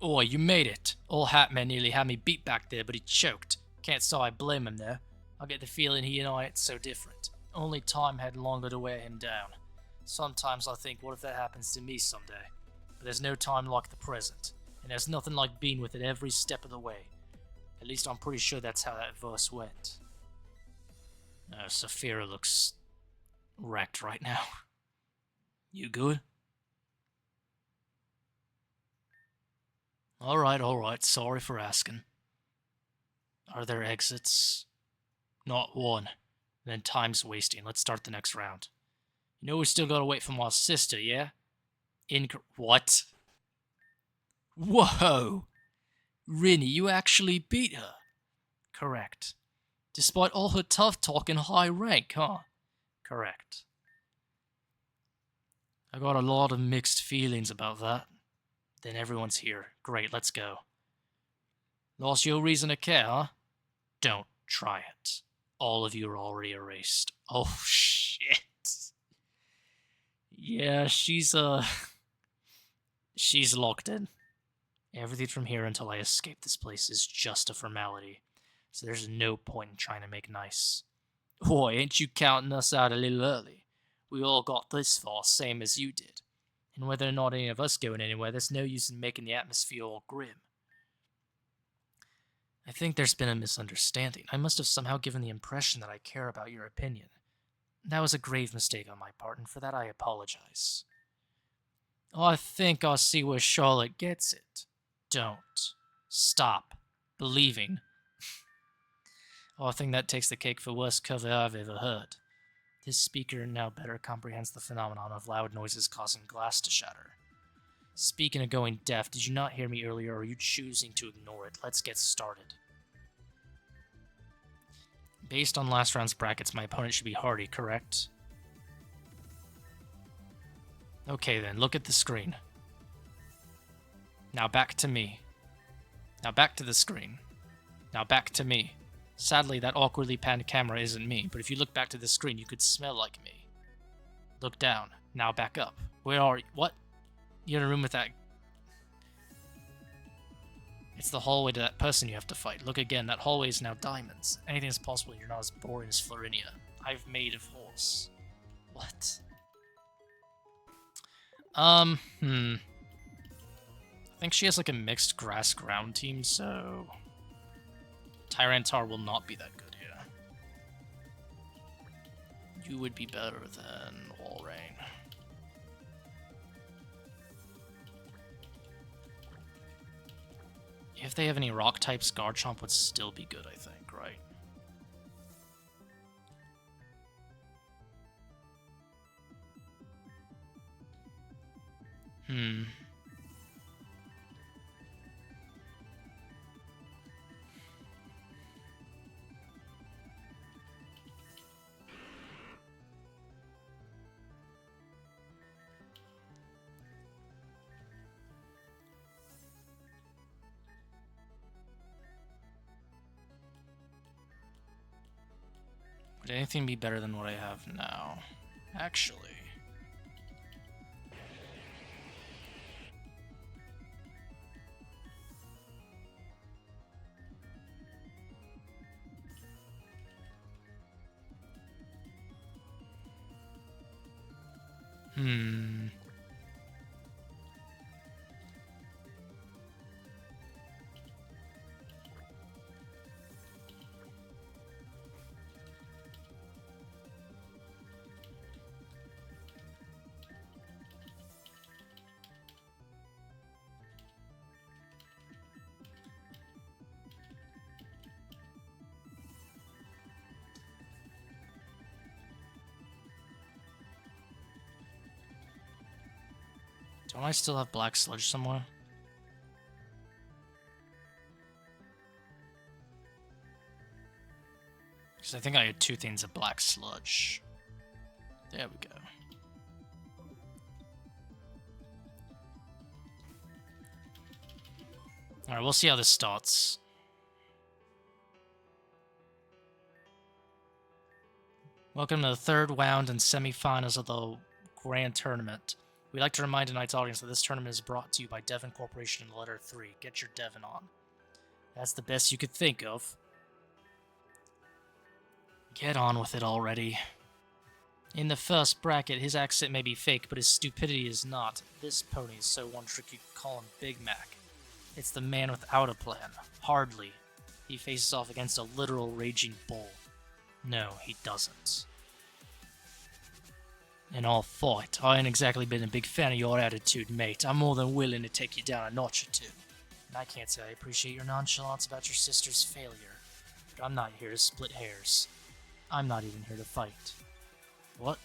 Speaker 1: Oh, you made it. Old Hatman nearly had me beat back there, but he choked. Can't say I blame him there. I get the feeling he and I ain't so different. Only time had longer to wear him down. Sometimes I think, what if that happens to me someday? But there's no time like the present, and there's nothing like being with it every step of the way. At least I'm pretty sure that's how that verse went. Saphira looks wrecked right now. You good? Alright, sorry for asking. Are there exits? Not one. Then time's wasting. Let's start the next round. You know we still gotta wait for my sister, yeah? What? Whoa! Rinny, you actually beat her. Correct. Despite all her tough talk and high rank, huh? Correct. I got a lot of mixed feelings about that. Then everyone's here. Great, let's go. Lost your reason to care, huh? Don't try it. All of you are already erased. Oh, shit. Yeah, she's locked in. Everything from here until I escape this place is just a formality. So there's no point in trying to make nice. Boy, ain't you counting us out a little early? We all got this far, same as you did. And whether or not any of us going anywhere, there's no use in making the atmosphere all grim. I think there's been a misunderstanding. I must have somehow given the impression that I care about your opinion. That was a grave mistake on my part, and for that I apologize. I think I see where Charlotte gets it. Don't. Stop. Believing. I think that takes the cake for worst cover I've ever heard. This speaker now better comprehends the phenomenon of loud noises causing glass to shatter. Speaking of going deaf, did you not hear me earlier, or are you choosing to ignore it? Let's get started. Based on last round's brackets, my opponent should be Hardy, correct? Okay then, look at the screen. Now back to me. Now back to the screen. Now back to me. Sadly, that awkwardly panned camera isn't me, but if you look back to the screen, you could smell like me. Look down. Now back up. Where are you? What? You're in a room with that... It's the hallway to that person you have to fight. Look again, that hallway is now diamonds. Anything is possible, you're not as boring as Florinia. I've made of horse. What? I think she has like a mixed grass ground team, so... Tyranitar will not be that good here. You would be better than Walrein. If they have any rock types, Garchomp would still be good, I think, right? Would anything be better than what I have now? Actually... Don't I still have black sludge somewhere? Because I think I had 2 things of black sludge. There we go. Alright, we'll see how this starts. Welcome to the 3rd round and semifinals of the Grand Tournament. We'd like to remind tonight's audience that this tournament is brought to you by Devon Corporation in the letter 3. Get your Devon on. That's the best you could think of. Get on with it already. In the first bracket, his accent may be fake, but his stupidity is not. This pony is so one trick you could call him Big Mac. It's the man without a plan. Hardly. He faces off against a literal raging bull. No, he doesn't. In all fight, I ain't exactly been a big fan of your attitude, mate. I'm more than willing to take you down a notch or 2. And I can't say I appreciate your nonchalance about your sister's failure. But I'm not here to split hairs. I'm not even here to fight. What?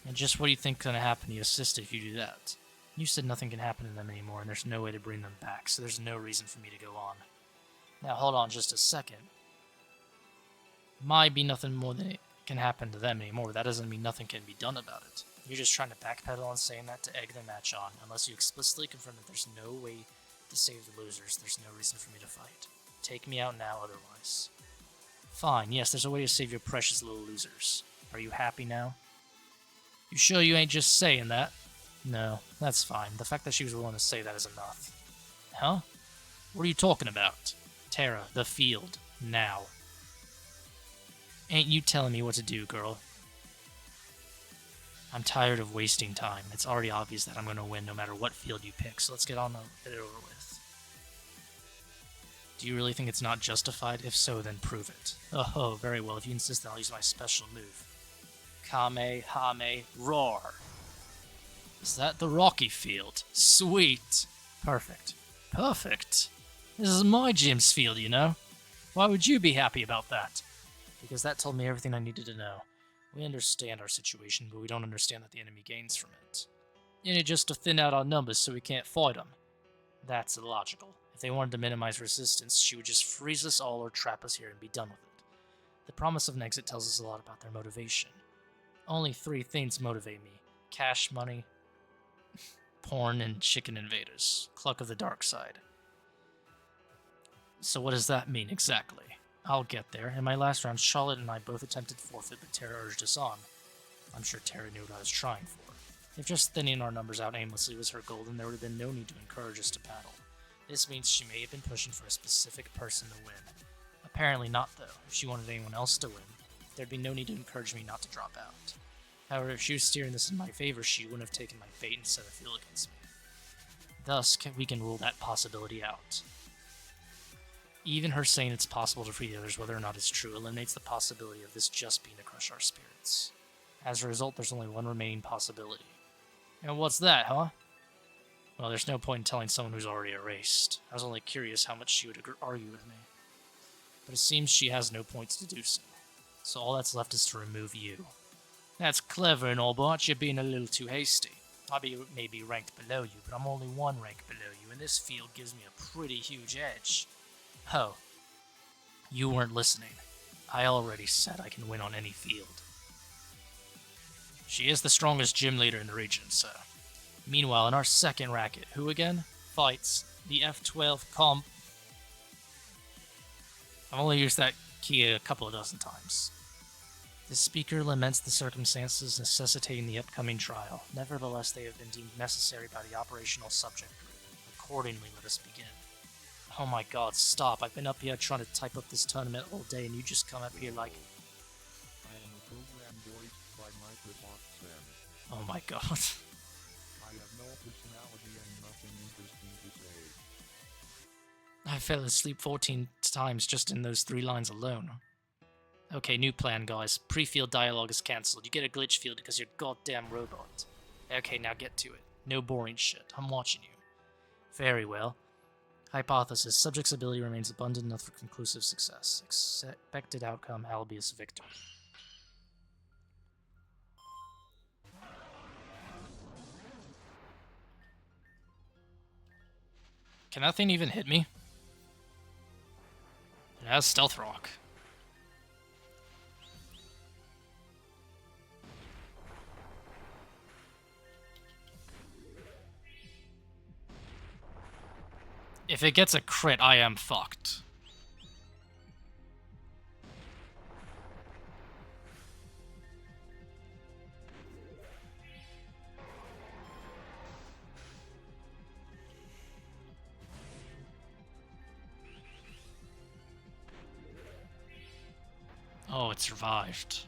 Speaker 1: And just what do you think's gonna happen to your sister if you do that? You said nothing can happen to them anymore, and there's no way to bring them back, so there's no reason for me to go on. Now hold on just a second. Might be nothing more than it can happen to them anymore, but that doesn't mean nothing can be done about it. You're just trying to backpedal on saying that to egg the match on. Unless you explicitly confirm that there's no way to save the losers, there's no reason for me to fight. Take me out now otherwise. Fine, yes, there's a way to save your precious little losers. Are you happy now? You sure you ain't just saying that? No, that's fine. The fact that she was willing to say that is enough. Huh? What are you talking about? Terra, the field, now. Ain't you telling me what to do, girl? I'm tired of wasting time. It's already obvious that I'm going to win no matter what field you pick, so let's get on it over with. Do you really think it's not justified? If so, then prove it. Oh, very well. If you insist, then I'll use my special move. Kamehame Roar. Is that the rocky field? Sweet. Perfect. Perfect. This is my gym's field, you know. Why would you be happy about that? Because that told me everything I needed to know. We understand our situation, but we don't understand that the enemy gains from it. You need just to thin out our numbers so we can't fight them. That's illogical. If they wanted to minimize resistance, she would just freeze us all or trap us here and be done with it. The promise of an exit tells us a lot about their motivation. Only 3 things motivate me. Cash, money, porn, and chicken invaders. Cluck of the dark side. So what does that mean exactly? I'll get there. In my last round, Charlotte and I both attempted forfeit, but Terra urged us on. I'm sure Terra knew what I was trying for. If just thinning our numbers out aimlessly was her goal, then there would have been no need to encourage us to battle. This means she may have been pushing for a specific person to win. Apparently not, though. If she wanted anyone else to win, there'd be no need to encourage me not to drop out. However, if she was steering this in my favor, she wouldn't have taken my bait and set a field against me. Thus, we can rule that possibility out. Even her saying it's possible to free the others, whether or not it's true, eliminates the possibility of this just being to crush our spirits. As a result, there's only one remaining possibility. And what's that, huh? Well, there's no point in telling someone who's already erased. I was only curious how much she would argue with me. But it seems she has no points to do so. So all that's left is to remove you. That's clever and all, but you're being a little too hasty. I may be ranked below you, but I'm only 1 rank below you, and this field gives me a pretty huge edge. Oh, you weren't listening. I already said I can win on any field. She is the strongest gym leader in the region, so. Meanwhile, in our second racket, who again? Fights the F12 comp. I've only used that key a couple of dozen times. The speaker laments the circumstances necessitating the upcoming trial. Nevertheless, they have been deemed necessary by the operational subject group. Accordingly, let us begin. Oh my god, stop. I've been up here trying to type up this tournament all day, and you just come up here like...
Speaker 2: I am a program voiced by Microsoft Sam.
Speaker 1: Oh my god.
Speaker 2: I have no personality and nothing interesting to say.
Speaker 1: I fell asleep 14 times just in those 3 lines alone. Okay, new plan, guys. Pre-field dialogue is cancelled. You get a glitch field because you're a goddamn robot. Okay, now get to it. No boring shit. I'm watching you. Very well. Hypothesis. Subject's ability remains abundant enough for conclusive success. Expected outcome, Albius victory. Can that thing even hit me? It has stealth rock. If it gets a crit, I am fucked. Oh, it survived.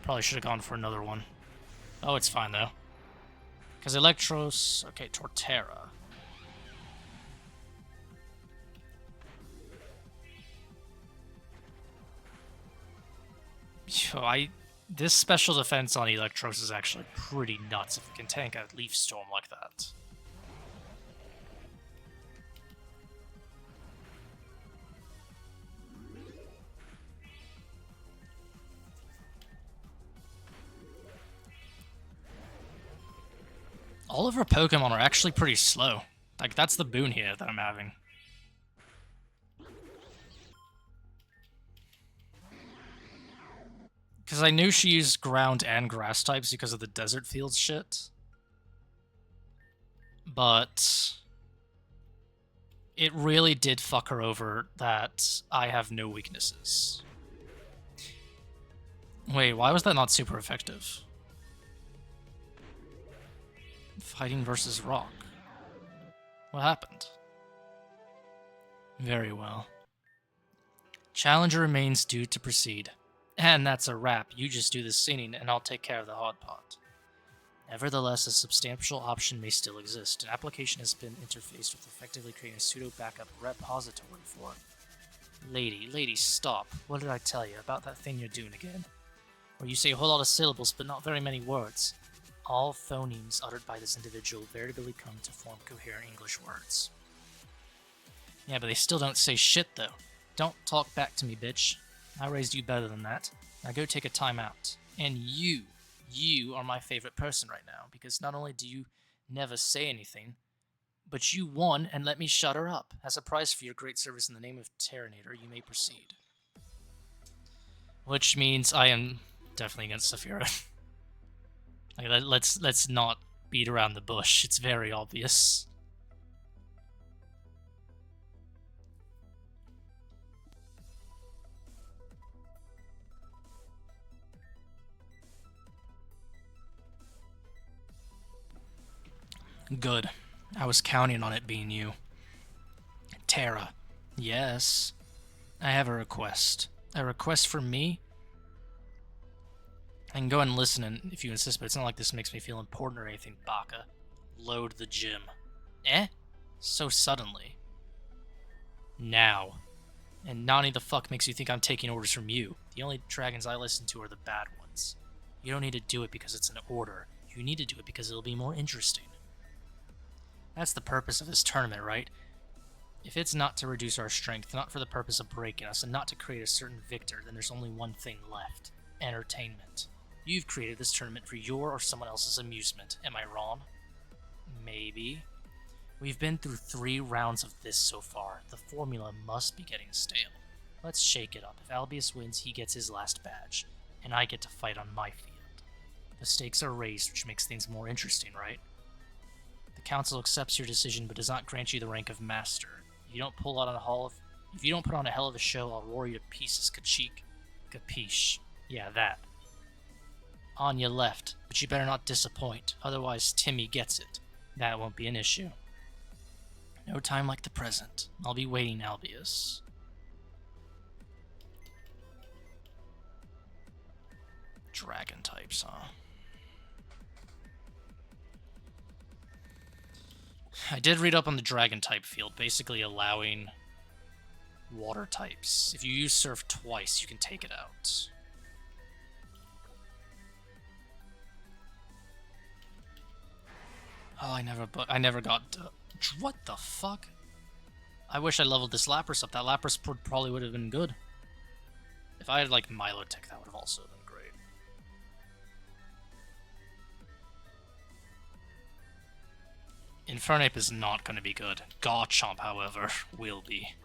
Speaker 1: Probably should have gone for another one. Oh, it's fine though. Because Electros... Okay, Torterra. Yo, this special defense on Electros is actually pretty nuts if it can tank a Leaf Storm like that. All of our Pokemon are actually pretty slow. Like, that's the boon here that I'm having. Because I knew she used ground and grass types because of the desert fields shit. But it really did fuck her over that I have no weaknesses. Wait, why was that not super effective? Fighting versus rock. What happened? Very well. Challenger remains due to proceed. And that's a wrap. You just do the singing, and I'll take care of the hard part. Nevertheless, a substantial option may still exist. An application has been interfaced with effectively creating a pseudo-backup repository for it. Lady, stop. What did I tell you about that thing you're doing again? Where you say a whole lot of syllables but not very many words. All phonemes uttered by this individual variably come to form coherent English words. Yeah, but they still don't say shit, though. Don't talk back to me, bitch. I raised you better than that. Now go take a time out. And you are my favorite person right now, because not only do you never say anything, but you won and let me shut her up. As a prize for your great service in the name of Terranator, you may proceed. Which means I am definitely against Saphira. Like, let's not beat around the bush. It's very obvious. Good. I was counting on it being you. Terra. Yes. I have a request. A request from me? I can go ahead and listen if you insist, but it's not like this makes me feel important or anything, Baka. Load the gym. Eh? So suddenly. Now. And Nani the fuck makes you think I'm taking orders from you? The only dragons I listen to are the bad ones. You don't need to do it because it's an order. You need to do it because it'll be more interesting. That's the purpose of this tournament, right? If it's not to reduce our strength, not for the purpose of breaking us, and not to create a certain victor, then there's only one thing left. Entertainment. You've created this tournament for your or someone else's amusement. Am I wrong? Maybe. We've been through 3 rounds of this so far. The formula must be getting stale. Let's shake it up. If Albius wins, he gets his last badge, and I get to fight on my field. The stakes are raised, which makes things more interesting, right? The council accepts your decision, but does not grant you the rank of master. If you don't put on a hell of a show, I'll roar you to pieces, Kachik. Capiche. Yeah, that. On your left, but you better not disappoint, otherwise Timmy gets it. That won't be an issue. No time like the present. I'll be waiting, Albius. Dragon types, huh? I did read up on the dragon type field, basically allowing water types. If you use surf twice, you can take it out. Oh, I never got... what the fuck? I wish I leveled this Lapras up. That Lapras probably would have been good. If I had, like, Milotech, that would have also been great. Infernape is not going to be good. Garchomp, however, will be.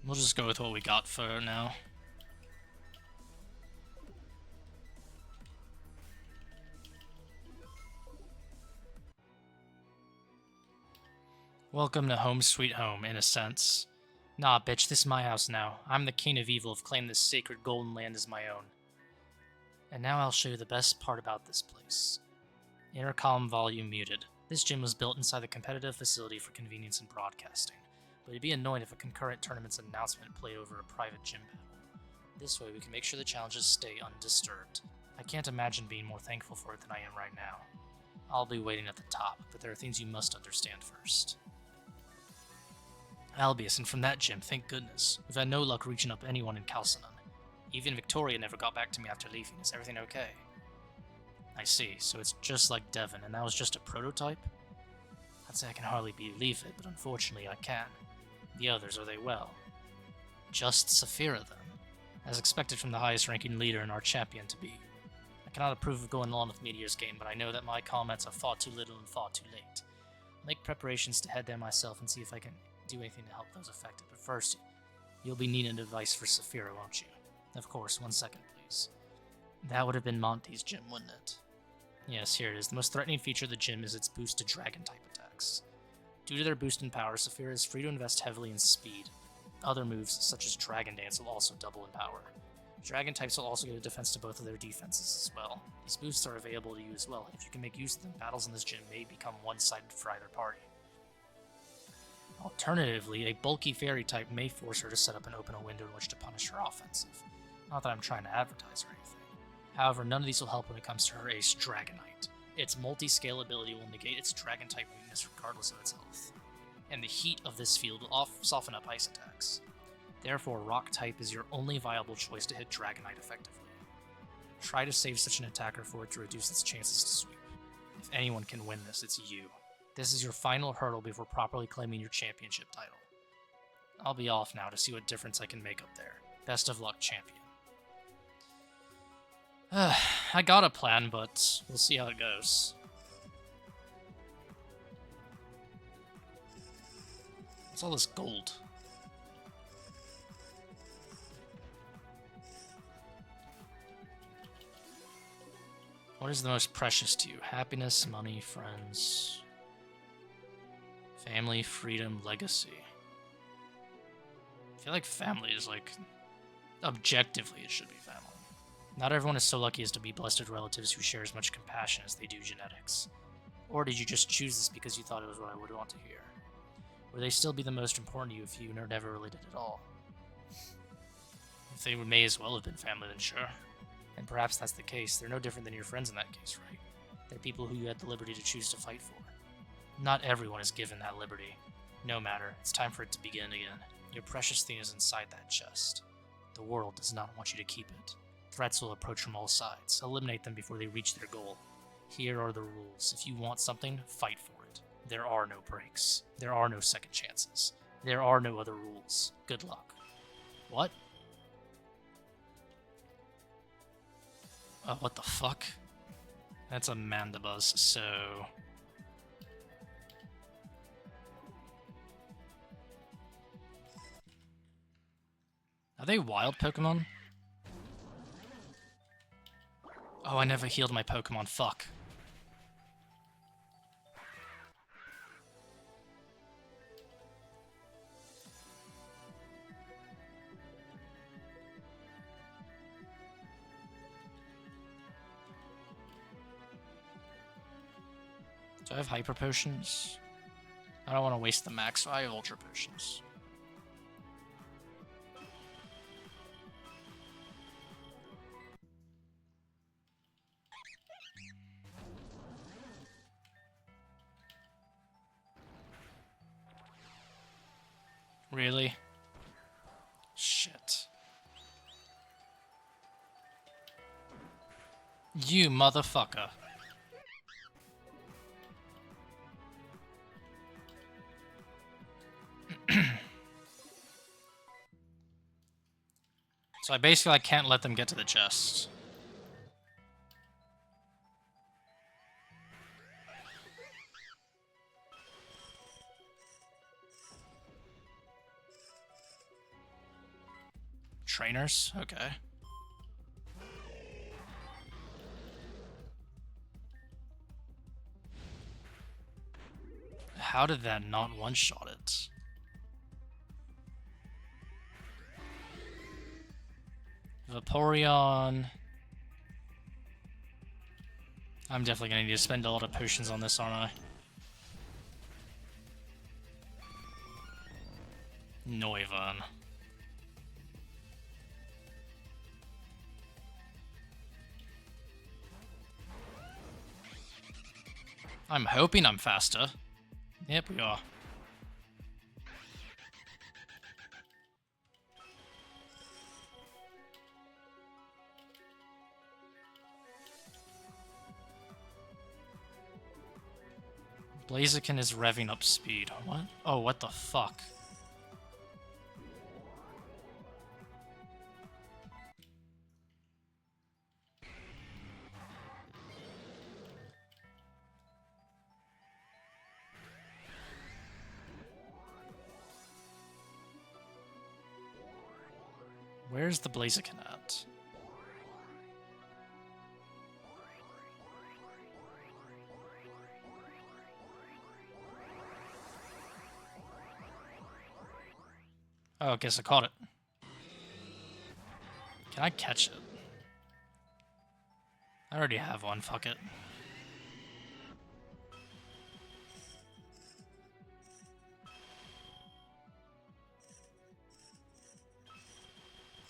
Speaker 1: We'll just go with what we got for now. Welcome to home sweet home, in a sense. Nah, bitch, this is my house now. I'm the king of evil, have claimed this sacred golden land as my own. And now I'll show you the best part about this place. Intercom volume muted. This gym was built inside the competitive facility for convenience in broadcasting, but it'd be annoying if a concurrent tournament's announcement played over a private gym battle. This way we can make sure the challenges stay undisturbed. I can't imagine being more thankful for it than I am right now. I'll be waiting at the top, but there are things you must understand first. Albius, and from that gym, thank goodness. We've had no luck reaching up anyone in Calcinon. Even Victoria never got back to me after leaving. Is everything okay? I see, so it's just like Devon, and that was just a prototype? I'd say I can hardly believe it, but unfortunately I can. The others, are they well? Just Saphira, then. As expected from the highest-ranking leader and our champion to be. I cannot approve of going along with Meteor's game, but I know that my comments are far too little and far too late. I'll make preparations to head there myself and see if I can do anything to help those affected, but first, you'll be needing advice for Saphira, won't you? Of course, 1 second, please. That would have been Monty's gym, wouldn't it? Yes, here it is. The most threatening feature of the gym is its boost to dragon-type attacks. Due to their boost in power, Saphira is free to invest heavily in speed. Other moves, such as Dragon Dance, will also double in power. Dragon types will also get a defense to both of their defenses as well. These boosts are available to you as well. If you can make use of them, battles in this gym may become one-sided for either party. Alternatively, a bulky fairy type may force her to set up and open a window in which to punish her offensive. Not that I'm trying to advertise or anything. However, none of these will help when it comes to her ace, Dragonite. Its multi-scale ability will negate its Dragon type weakness regardless of its health. And the heat of this field will soften up ice attacks. Therefore, Rock type is your only viable choice to hit Dragonite effectively. Try to save such an attacker for it to reduce its chances to sweep. If anyone can win this, it's you. This is your final hurdle before properly claiming your championship title. I'll be off now to see what difference I can make up there. Best of luck, champion. I got a plan, but we'll see how it goes. What's all this gold? What is the most precious to you? Happiness, money, friends, family, freedom, legacy. I feel like family is like, objectively it should be family. Not everyone is so lucky as to be blessed with relatives who share as much compassion as they do genetics. Or did you just choose this because you thought it was what I would want to hear? Would they still be the most important to you if you were never related at all? If they may as well have been family, then sure. And perhaps that's the case. They're no different than your friends in that case, right? They're people who you had the liberty to choose to fight for. Not everyone is given that liberty. No matter, it's time for it to begin again. Your precious thing is inside that chest. The world does not want you to keep it. Threats will approach from all sides. Eliminate them before they reach their goal. Here are the rules. If you want something, fight for it. There are no breaks. There are no second chances. There are no other rules. Good luck. What? Oh, what the fuck? That's a Mandibuzz, so... Are they wild Pokemon? Oh, I never healed my Pokemon, fuck. Do I have Hyper Potions? I don't want to waste the max, so I have Ultra Potions. Really? Shit. You motherfucker. So I can't let them get to the chest. Trainers? Okay. How did that not one-shot it? Vaporeon. I'm definitely gonna need to spend a lot of potions on this, aren't I? Noivern. I'm hoping I'm faster. Yep, we are. Blaziken is revving up speed. What? Oh, what the fuck? Where's the Blaziken at? Oh, I guess I caught it. Can I catch it? I already have one, fuck it.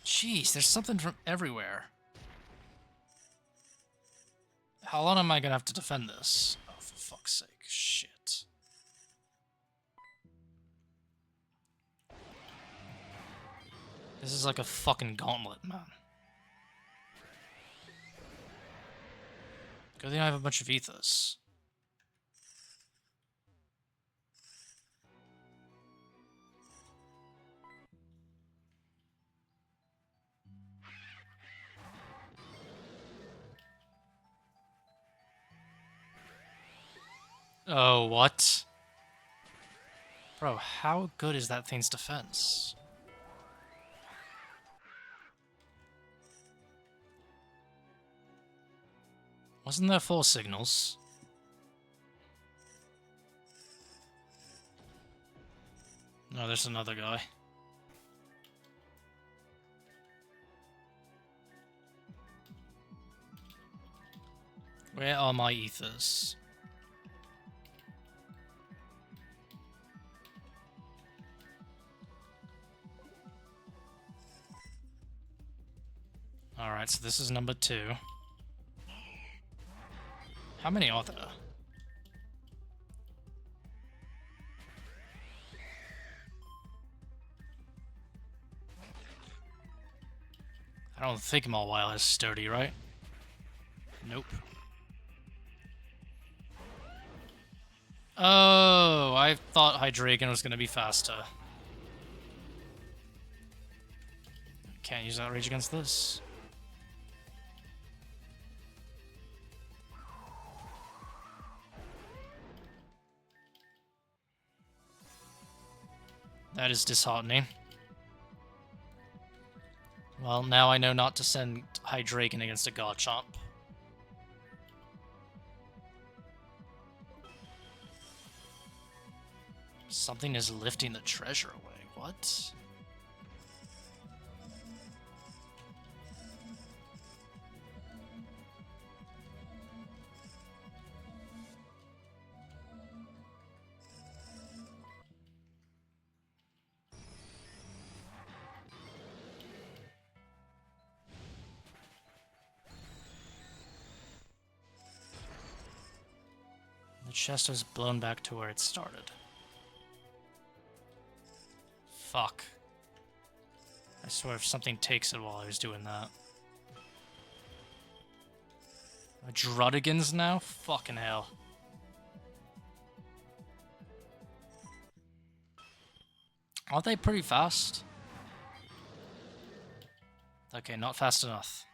Speaker 1: Jeez, there's something from everywhere. How long am I gonna have to defend this? Oh, for fuck's sake. Shit. This is like a fucking gauntlet, man. Good thing I have a bunch of ethos. Oh, what? Bro, how good is that thing's defense? Wasn't there 4 signals? No, there's another guy. Where are my ethers? Alright, so this is number 2. How many are there? I don't think Mawile is sturdy, right? Nope. Oh, I thought Hydreigon was gonna be faster. Can't use Outrage against this. That is disheartening. Well, now I know not to send Hydreigon against a Garchomp. Something is lifting the treasure away. What? The chest was blown back to where it started. Fuck. I swear if something takes it while I was doing that. Drudigans now? Fucking hell. Aren't they pretty fast? Okay, not fast enough.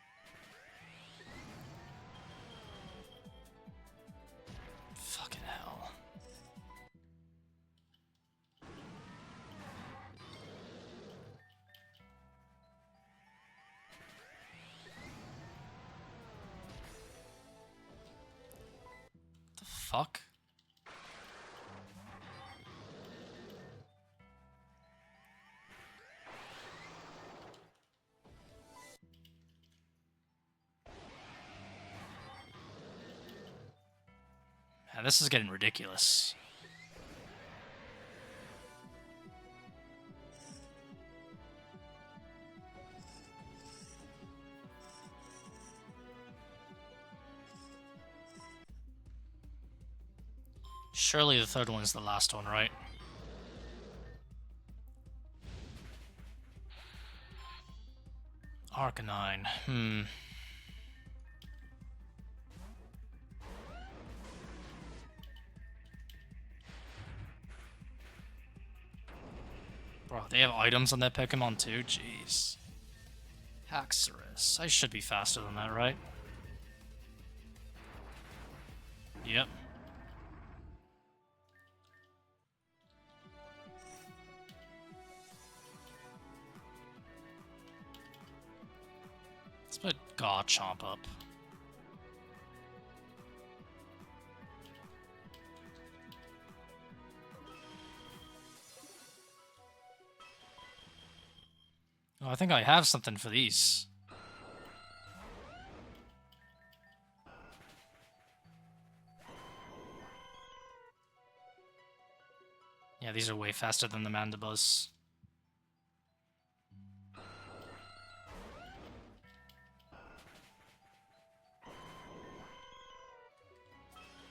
Speaker 1: Fucking hell. The fuck? Man, this is getting ridiculous. Surely the third one's the last one, right? Arcanine. Bro, they have items on that Pokemon too? Jeez. Haxorus. I should be faster than that, right? Yep. Let's put Garchomp up. I think I have something for these. Yeah, these are way faster than the Mandibas.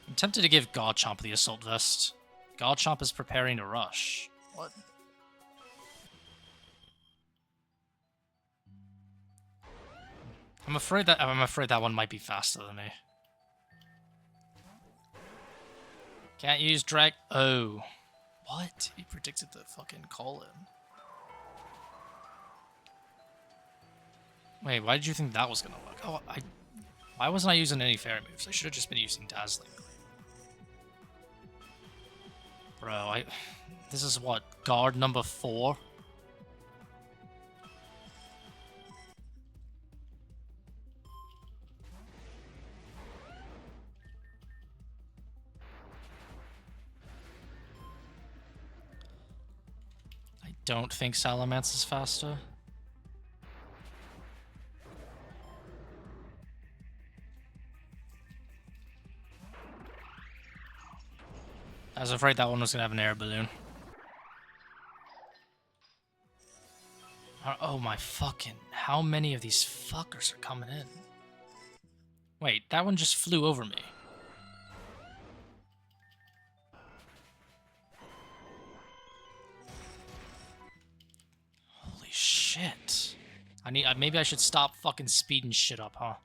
Speaker 1: I'm tempted to give Garchomp the Assault Vest. Garchomp is preparing to rush. What? I'm afraid that one might be faster than me. Can't use drag. Oh. What? He predicted the fucking call in. Wait, why did you think that was gonna work? Oh, why wasn't I using any fairy moves? I should have just been using Dazzling Gleam. Bro, this is what? Guard number 4? I don't think Salamence is faster. I was afraid that one was gonna have an air balloon. Oh my fucking... How many of these fuckers are coming in? Wait, that one just flew over me. Holy shit. Maybe I should stop fucking speeding shit up, huh?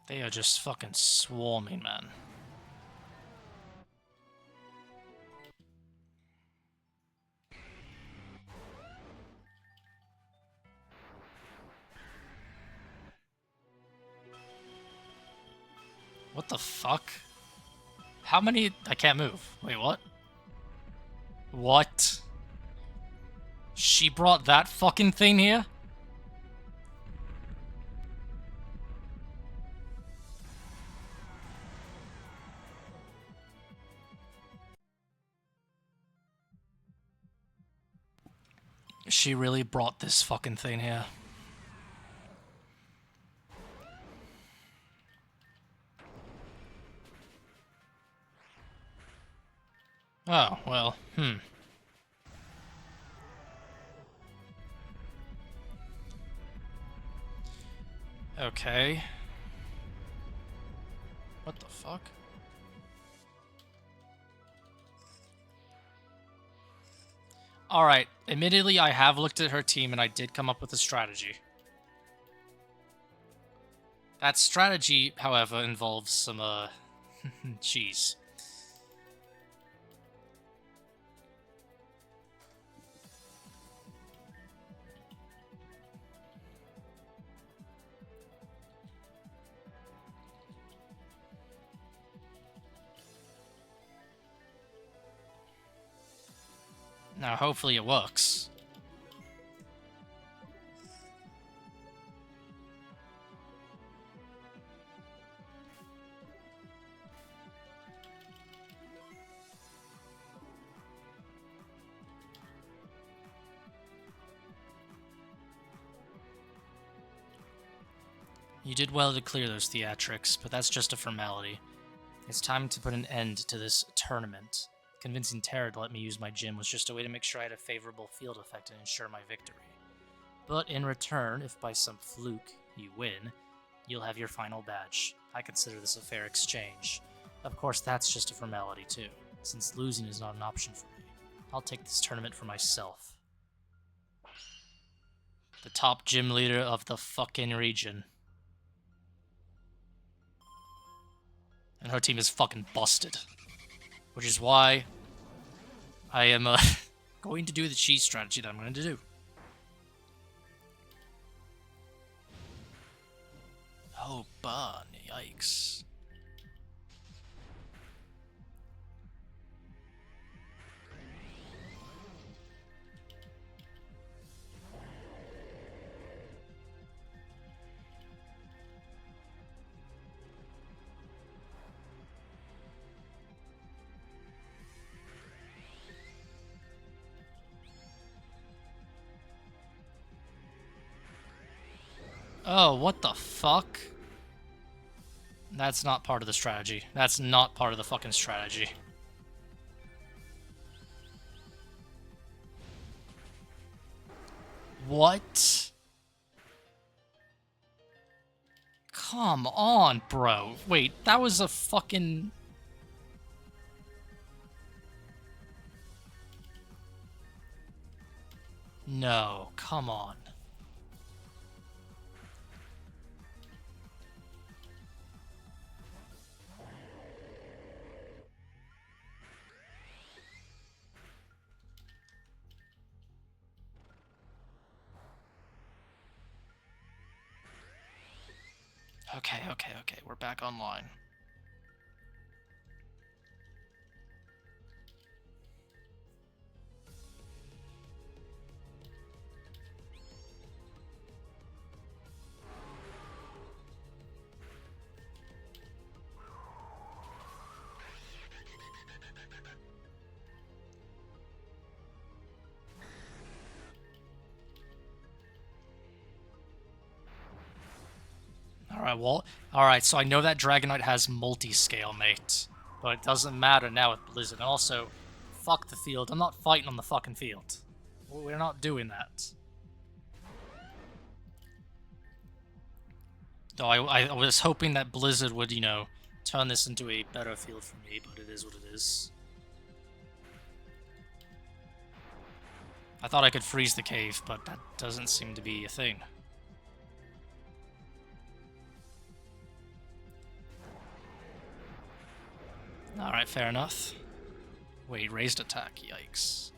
Speaker 1: They are just fucking swarming, man. What the fuck? How many? I can't move. Wait, what? What? She brought that fucking thing here? She really brought this fucking thing here. Oh, well, Okay. What the fuck? Alright, admittedly I have looked at her team and I did come up with a strategy. That strategy, however, involves some, cheese. Now, hopefully it works. You did well to clear those theatrics, but that's just a formality. It's time to put an end to this tournament. Convincing Terra to let me use my gym was just a way to make sure I had a favorable field effect and ensure my victory. But in return, if by some fluke you win, you'll have your final badge. I consider this a fair exchange. Of course, that's just a formality too, since losing is not an option for me. I'll take this tournament for myself. The top gym leader of the fucking region. And her team is fucking busted. Which is why I am going to do the cheese strategy that I'm going to do. Oh, burn. Yikes. Oh, what the fuck? That's not part of the strategy. That's not part of the fucking strategy. What? Come on, bro. Wait, that was a fucking... No, come on. Okay, we're back online. Alright, well, alright, so I know that Dragonite has multi-scale, mate. But it doesn't matter now with Blizzard. And also, fuck the field. I'm not fighting on the fucking field. We're not doing that. Though I was hoping that Blizzard would, you know, turn this into a better field for me, but it is what it is. I thought I could freeze the cave, but that doesn't seem to be a thing. Alright, fair enough. Wait, raised attack, yikes.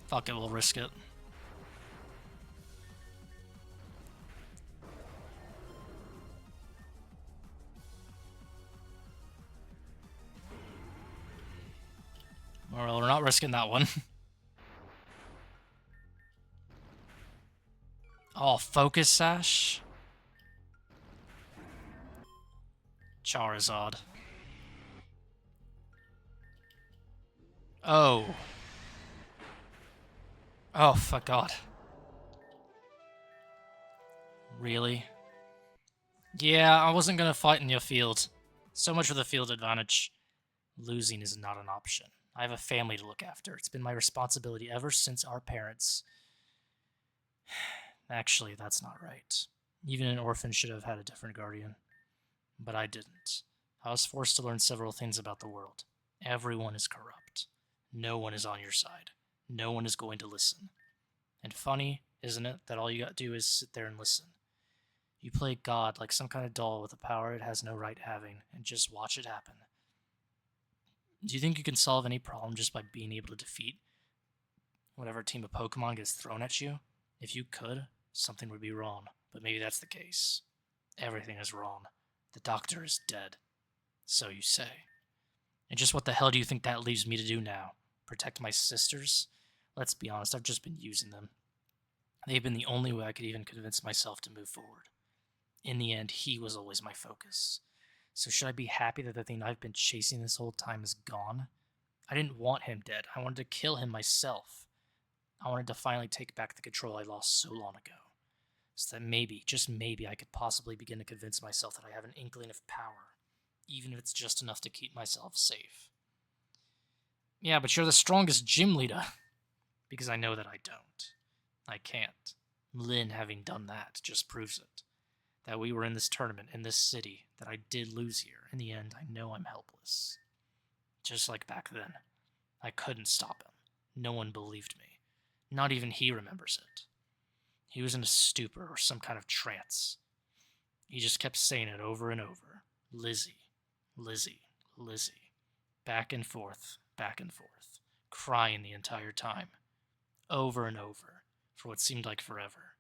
Speaker 1: Fuck it, we'll risk it. Well, we're not risking that one. Oh, Focus Sash? Charizard. Oh. Oh, for God. Really? Yeah, I wasn't gonna fight in your field. So much for the field advantage. Losing is not an option. I have a family to look after. It's been my responsibility ever since our parents... Actually, that's not right. Even an orphan should have had a different guardian. But I didn't. I was forced to learn several things about the world. Everyone is corrupt. No one is on your side. No one is going to listen. And funny, isn't it, that all you gotta do is sit there and listen. You play God like some kind of doll with a power it has no right having, and just watch it happen. Do you think you can solve any problem just by being able to defeat whatever team of Pokemon gets thrown at you? If you could, something would be wrong, but maybe that's the case. Everything is wrong. The doctor is dead. So you say. And just what the hell do you think that leaves me to do now? Protect my sisters? Let's be honest, I've just been using them. They've been the only way I could even convince myself to move forward. In the end, he was always my focus. So should I be happy that the thing I've been chasing this whole time is gone? I didn't want him dead. I wanted to kill him myself. I wanted to finally take back the control I lost so long ago. So that maybe, just maybe, I could possibly begin to convince myself that I have an inkling of power, even if it's just enough to keep myself safe. Yeah, but you're the strongest gym leader. Because I know that I don't. I can't. Lynn having done that just proves it. That we were in this tournament, in this city, that I did lose here. In the end, I know I'm helpless. Just like back then. I couldn't stop him. No one believed me. Not even he remembers it. He was in a stupor or some kind of trance. He just kept saying it over and over. Lizzie, Lizzie, Lizzie. Back and forth, crying the entire time. Over and over, for what seemed like forever.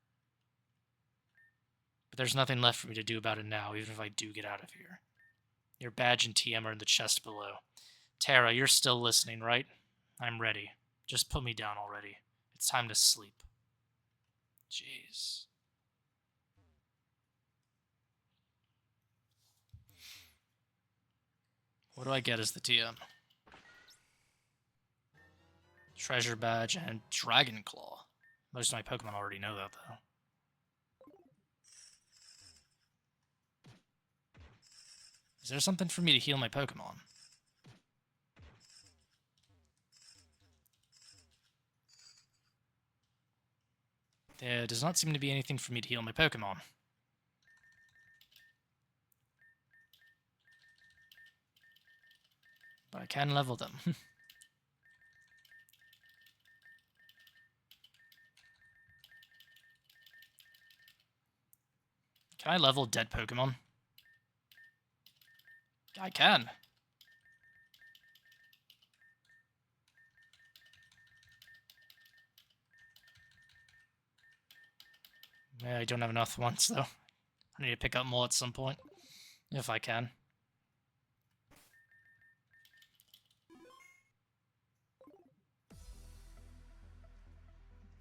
Speaker 1: But there's nothing left for me to do about it now, even if I do get out of here. Your badge and TM are in the chest below. Terra, you're still listening, right? I'm ready. Just put me down already. It's time to sleep. Jeez. What do I get as the TM? Treasure Badge and Dragon Claw. Most of my Pokemon already know that, though. Is there something for me to heal my Pokemon? There does not seem to be anything for me to heal my Pokemon. But I can level them. Can I level dead Pokemon? I can. Yeah, I don't have enough ones, though. I need to pick up more at some point. If I can.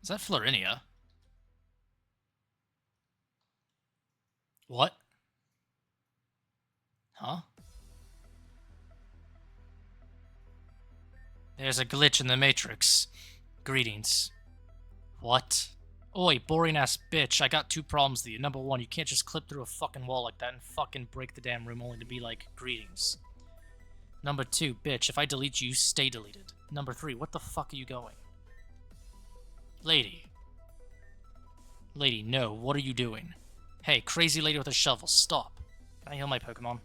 Speaker 1: Is that Florinia? What? Huh? There's a glitch in the Matrix. Greetings. What? Oi, boring ass bitch, I got 2 problems with you. Number 1, you can't just clip through a fucking wall like that and fucking break the damn room only to be like, greetings. Number 2, bitch, if I delete you, you stay deleted. Number 3, what the fuck are you going? Lady. Lady, no, what are you doing? Hey, crazy lady with a shovel, stop. Can I heal my Pokemon?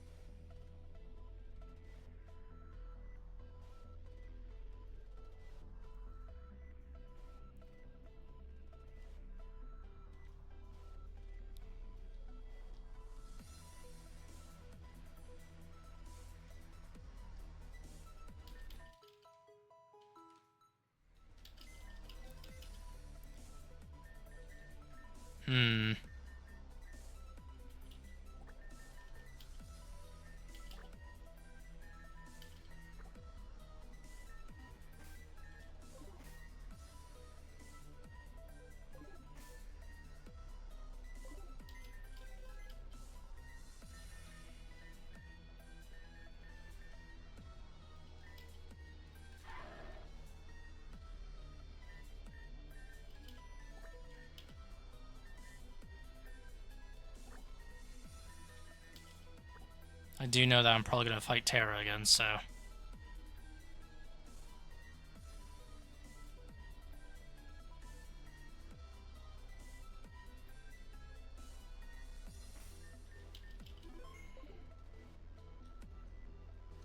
Speaker 1: I do know that I'm probably going to fight Terra again, so...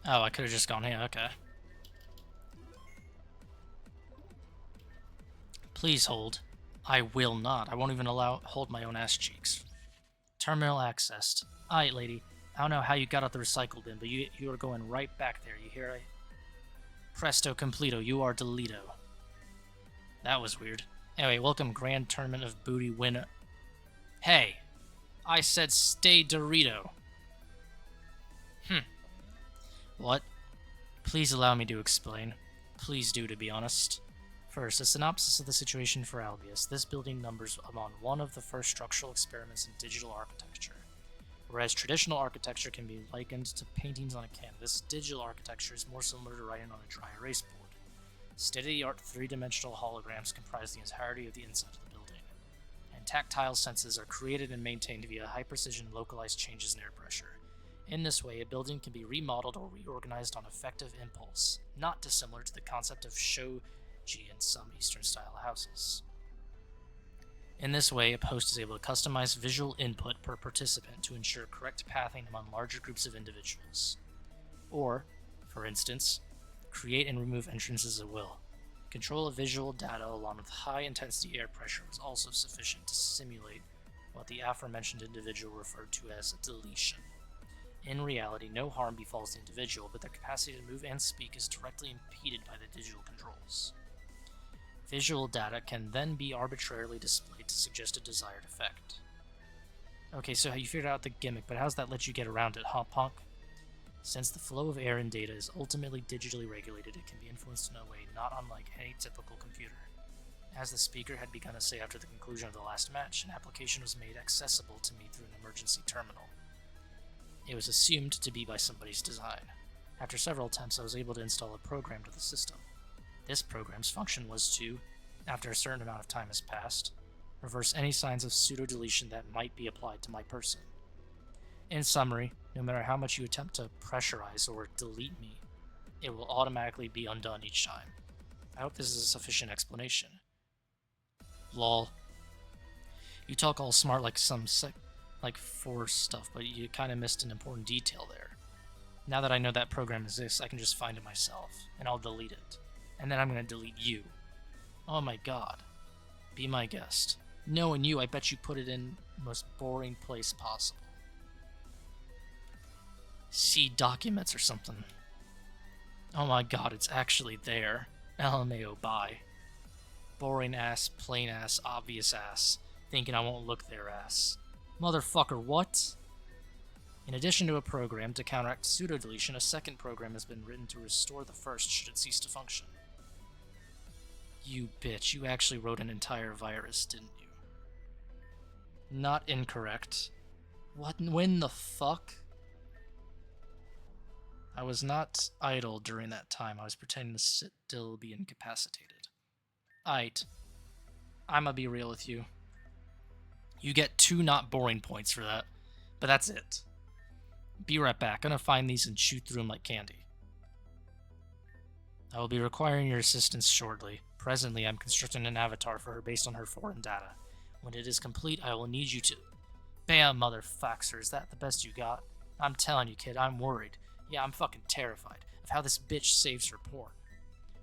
Speaker 1: Oh, I could have just gone here, okay. Please hold. I will not. I won't even hold my own ass cheeks. Terminal accessed. Aight, lady. I don't know how you got out the recycle bin, but you are going right back there, you hear? Presto completo, you are Deleto. That was weird. Anyway, welcome Grand Tournament of Booty winner. Hey! I said stay Dorito. What? Please allow me to explain. Please do, to be honest. First, a synopsis of the situation for Albius. This building numbers among one of the first structural experiments in digital architecture. Whereas traditional architecture can be likened to paintings on a canvas, digital architecture is more similar to writing on a dry erase board. State-of-the-art three-dimensional holograms comprise the entirety of the inside of the building, and tactile senses are created and maintained via high-precision localized changes in air pressure. In this way, a building can be remodeled or reorganized on effective impulse, not dissimilar to the concept of shoji in some Eastern-style houses. In this way, a host is able to customize visual input per participant to ensure correct pathing among larger groups of individuals. Or, for instance, create and remove entrances at will. Control of visual data along with high-intensity air pressure was also sufficient to simulate what the aforementioned individual referred to as a deletion. In reality, no harm befalls the individual, but their capacity to move and speak is directly impeded by the digital controls. Visual data can then be arbitrarily displayed to suggest a desired effect. Okay, so you figured out the gimmick, but how does that let you get around it, huh, punk? Since the flow of air and data is ultimately digitally regulated, it can be influenced in a way not unlike any typical computer. As the speaker had begun to say after the conclusion of the last match, an application was made accessible to me through an emergency terminal. It was assumed to be by somebody's design. After several attempts, I was able to install a program to the system. This program's function was to, after a certain amount of time has passed, reverse any signs of pseudo-deletion that might be applied to my person. In summary, no matter how much you attempt to pressurize or delete me, it will automatically be undone each time. I hope this is a sufficient explanation. Lol. You talk all smart like some Force stuff, but you kind of missed an important detail there. Now that I know that program exists, I can just find it myself, and I'll delete it. And then I'm gonna delete you. Oh my god. Be my guest. Knowing you, I bet you put it in the most boring place possible. See documents or something. Oh my god, it's actually there. LMAO, bye. Boring ass, plain ass, obvious ass. Thinking I won't look there ass. Motherfucker, what? In addition to a program to counteract pseudo-deletion, a second program has been written to restore the first should it cease to function. You bitch, you actually wrote an entire virus, didn't you? Not incorrect. What? When the fuck? I was not idle during that time. I was pretending to still be incapacitated. Aight. I'ma be real with you. You get 2 not boring points for that, but that's it. Be right back. Gonna find these and chew through them like candy. I will be requiring your assistance shortly. Presently, I'm constructing an avatar for her based on her foreign data. When it is complete, I will need you to... Bam, motherfucker, is that the best you got? I'm telling you, kid, I'm worried. Yeah, I'm fucking terrified of how this bitch saves her porn.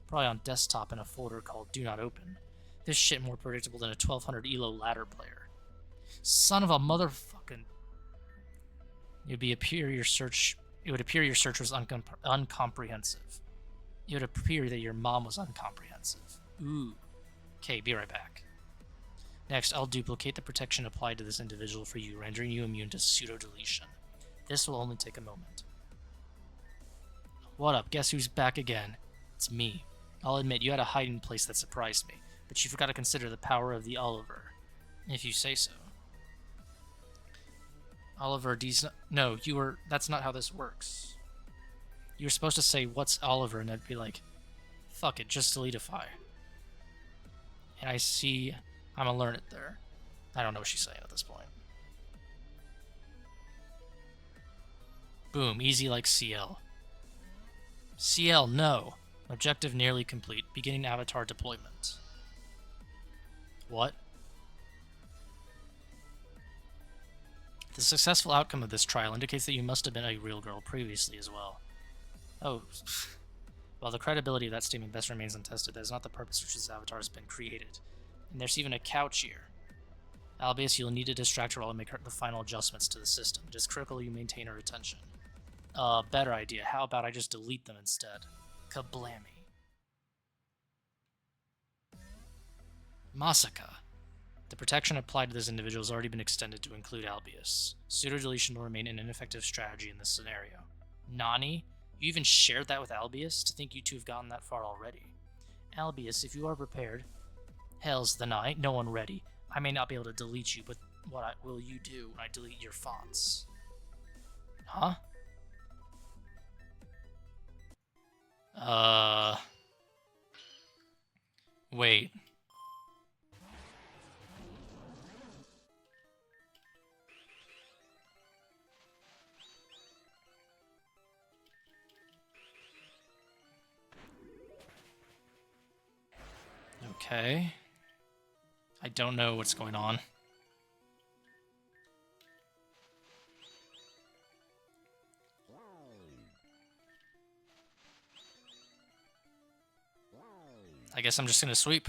Speaker 1: Probably on desktop in a folder called Do Not Open. This shit more predictable than a 1200 ELO ladder player. Son of a motherfucking... It would appear your search was uncomprehensive. It would appear that your mom was uncomprehensive. Ooh. Okay, be right back. Next, I'll duplicate the protection applied to this individual for you, rendering you immune to pseudo-deletion. This will only take a moment. What up? Guess who's back again? It's me. I'll admit, you had a hiding place that surprised me, but you forgot to consider the power of the Oliver. If you say so. Oliver, no, that's not how this works. You were supposed to say, what's Oliver, and I'd be like, fuck it, just deletify. And I see, I'm gonna learn it there. I don't know what she's saying at this point. Boom, easy like CL. CL, no. Objective nearly complete. Beginning avatar deployment. What? The successful outcome of this trial indicates that you must have been a real girl previously as well. Oh. While the credibility of that statement best remains untested, that is not the purpose for which this avatar has been created. And there's even a couch here. Albeit you'll need to distract her while I make the final adjustments to the system. It is critical you maintain her attention. Better idea. How about I just delete them instead? Kablammy. Masaka. The protection applied to this individual has already been extended to include Albius. Pseudo-deletion will remain an ineffective strategy in this scenario. Nani? You even shared that with Albius? To think you two have gotten that far already. Albius, if you are prepared... Hell's the night, no one ready. I may not be able to delete you, but what will you do when I delete your fonts? Huh? Wait. Okay. I don't know what's going on. I guess I'm just gonna sweep.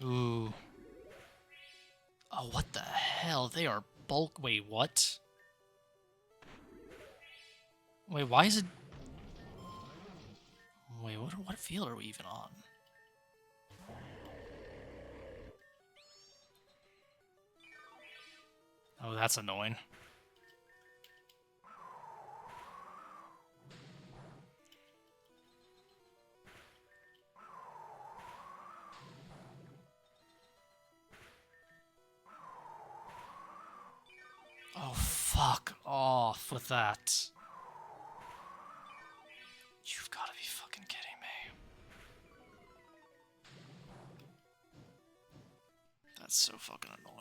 Speaker 1: Ooh. Oh, what the hell? They are bulk... Wait, what? Wait, why is it... Wait, what field are we even on? Oh, that's annoying. Oh, fuck off with that. You've got to be fucking kidding me. That's so fucking annoying.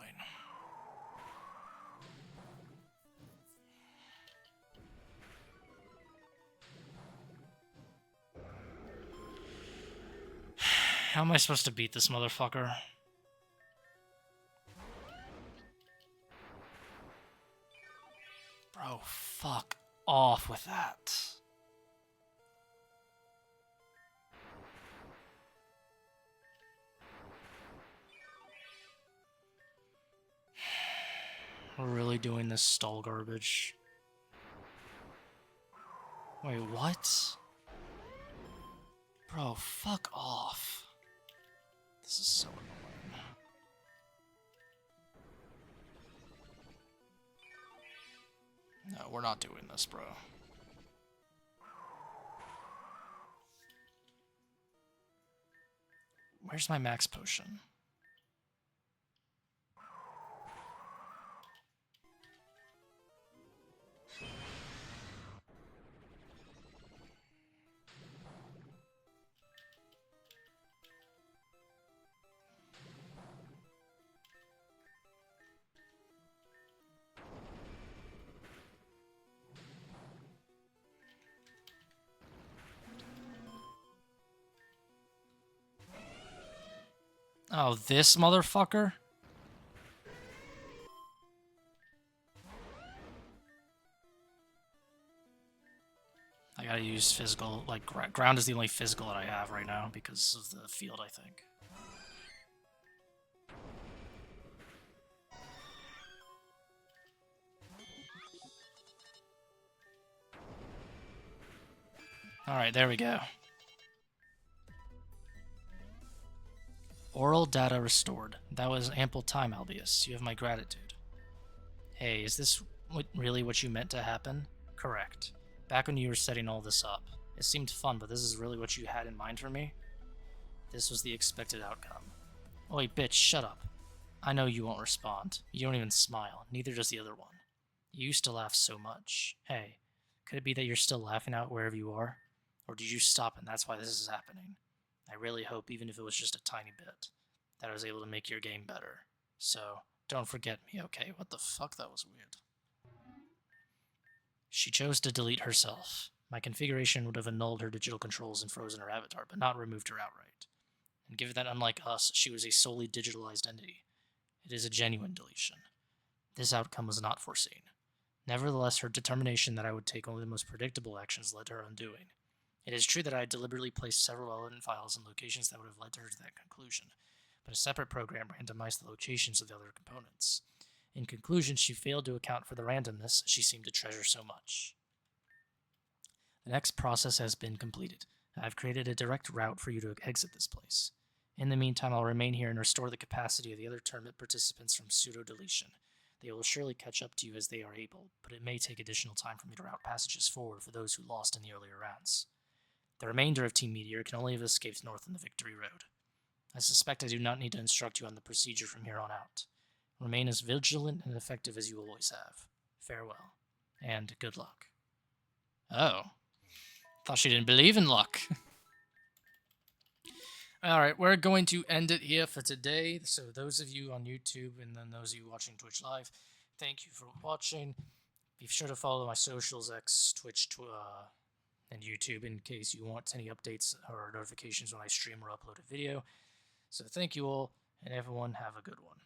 Speaker 1: How am I supposed to beat this motherfucker? Bro, fuck off with that. We're really doing this stall garbage. Wait, what? Bro, fuck off. This is so annoying. No, we're not doing this, bro. Where's my max potion? Oh, this motherfucker? I gotta use physical, like, ground is the only physical that I have right now because of the field, I think. Alright, there we go. Oral data restored. That was ample time, Albius. You have my gratitude. Hey, is this really what you meant to happen? Correct. Back when you were setting all this up. It seemed fun, but this is really what you had in mind for me? This was the expected outcome. Oi, bitch, shut up. I know you won't respond. You don't even smile. Neither does the other one. You used to laugh so much. Hey, could it be that you're still laughing out wherever you are? Or did you stop and that's why this is happening? I really hope, even if it was just a tiny bit, that I was able to make your game better. So, don't forget me, okay? What the fuck? That was weird. She chose to delete herself. My configuration would have annulled her digital controls and frozen her avatar, but not removed her outright. And given that, unlike us, she was a solely digitalized entity, it is a genuine deletion. This outcome was not foreseen. Nevertheless, her determination that I would take only the most predictable actions led to her undoing. It is true that I had deliberately placed several relevant files in locations that would have led her to that conclusion, but a separate program randomized the locations of the other components. In conclusion, she failed to account for the randomness she seemed to treasure so much. The next process has been completed. I've created a direct route for you to exit this place. In the meantime, I'll remain here and restore the capacity of the other tournament participants from pseudo-deletion. They will surely catch up to you as they are able, but it may take additional time for me to route passages forward for those who lost in the earlier rounds. The remainder of Team Meteor can only have escaped north on the Victory Road. I suspect I do not need to instruct you on the procedure from here on out. Remain as vigilant and effective as you always have. Farewell, and good luck. Oh. Thought she didn't believe in luck. Alright, we're going to end it here for today. So those of you on YouTube and then those of you watching Twitch Live, thank you for watching. Be sure to follow my socials, X, Twitch, and YouTube in case you want any updates or notifications when I stream or upload a video. So thank you all, and everyone have a good one.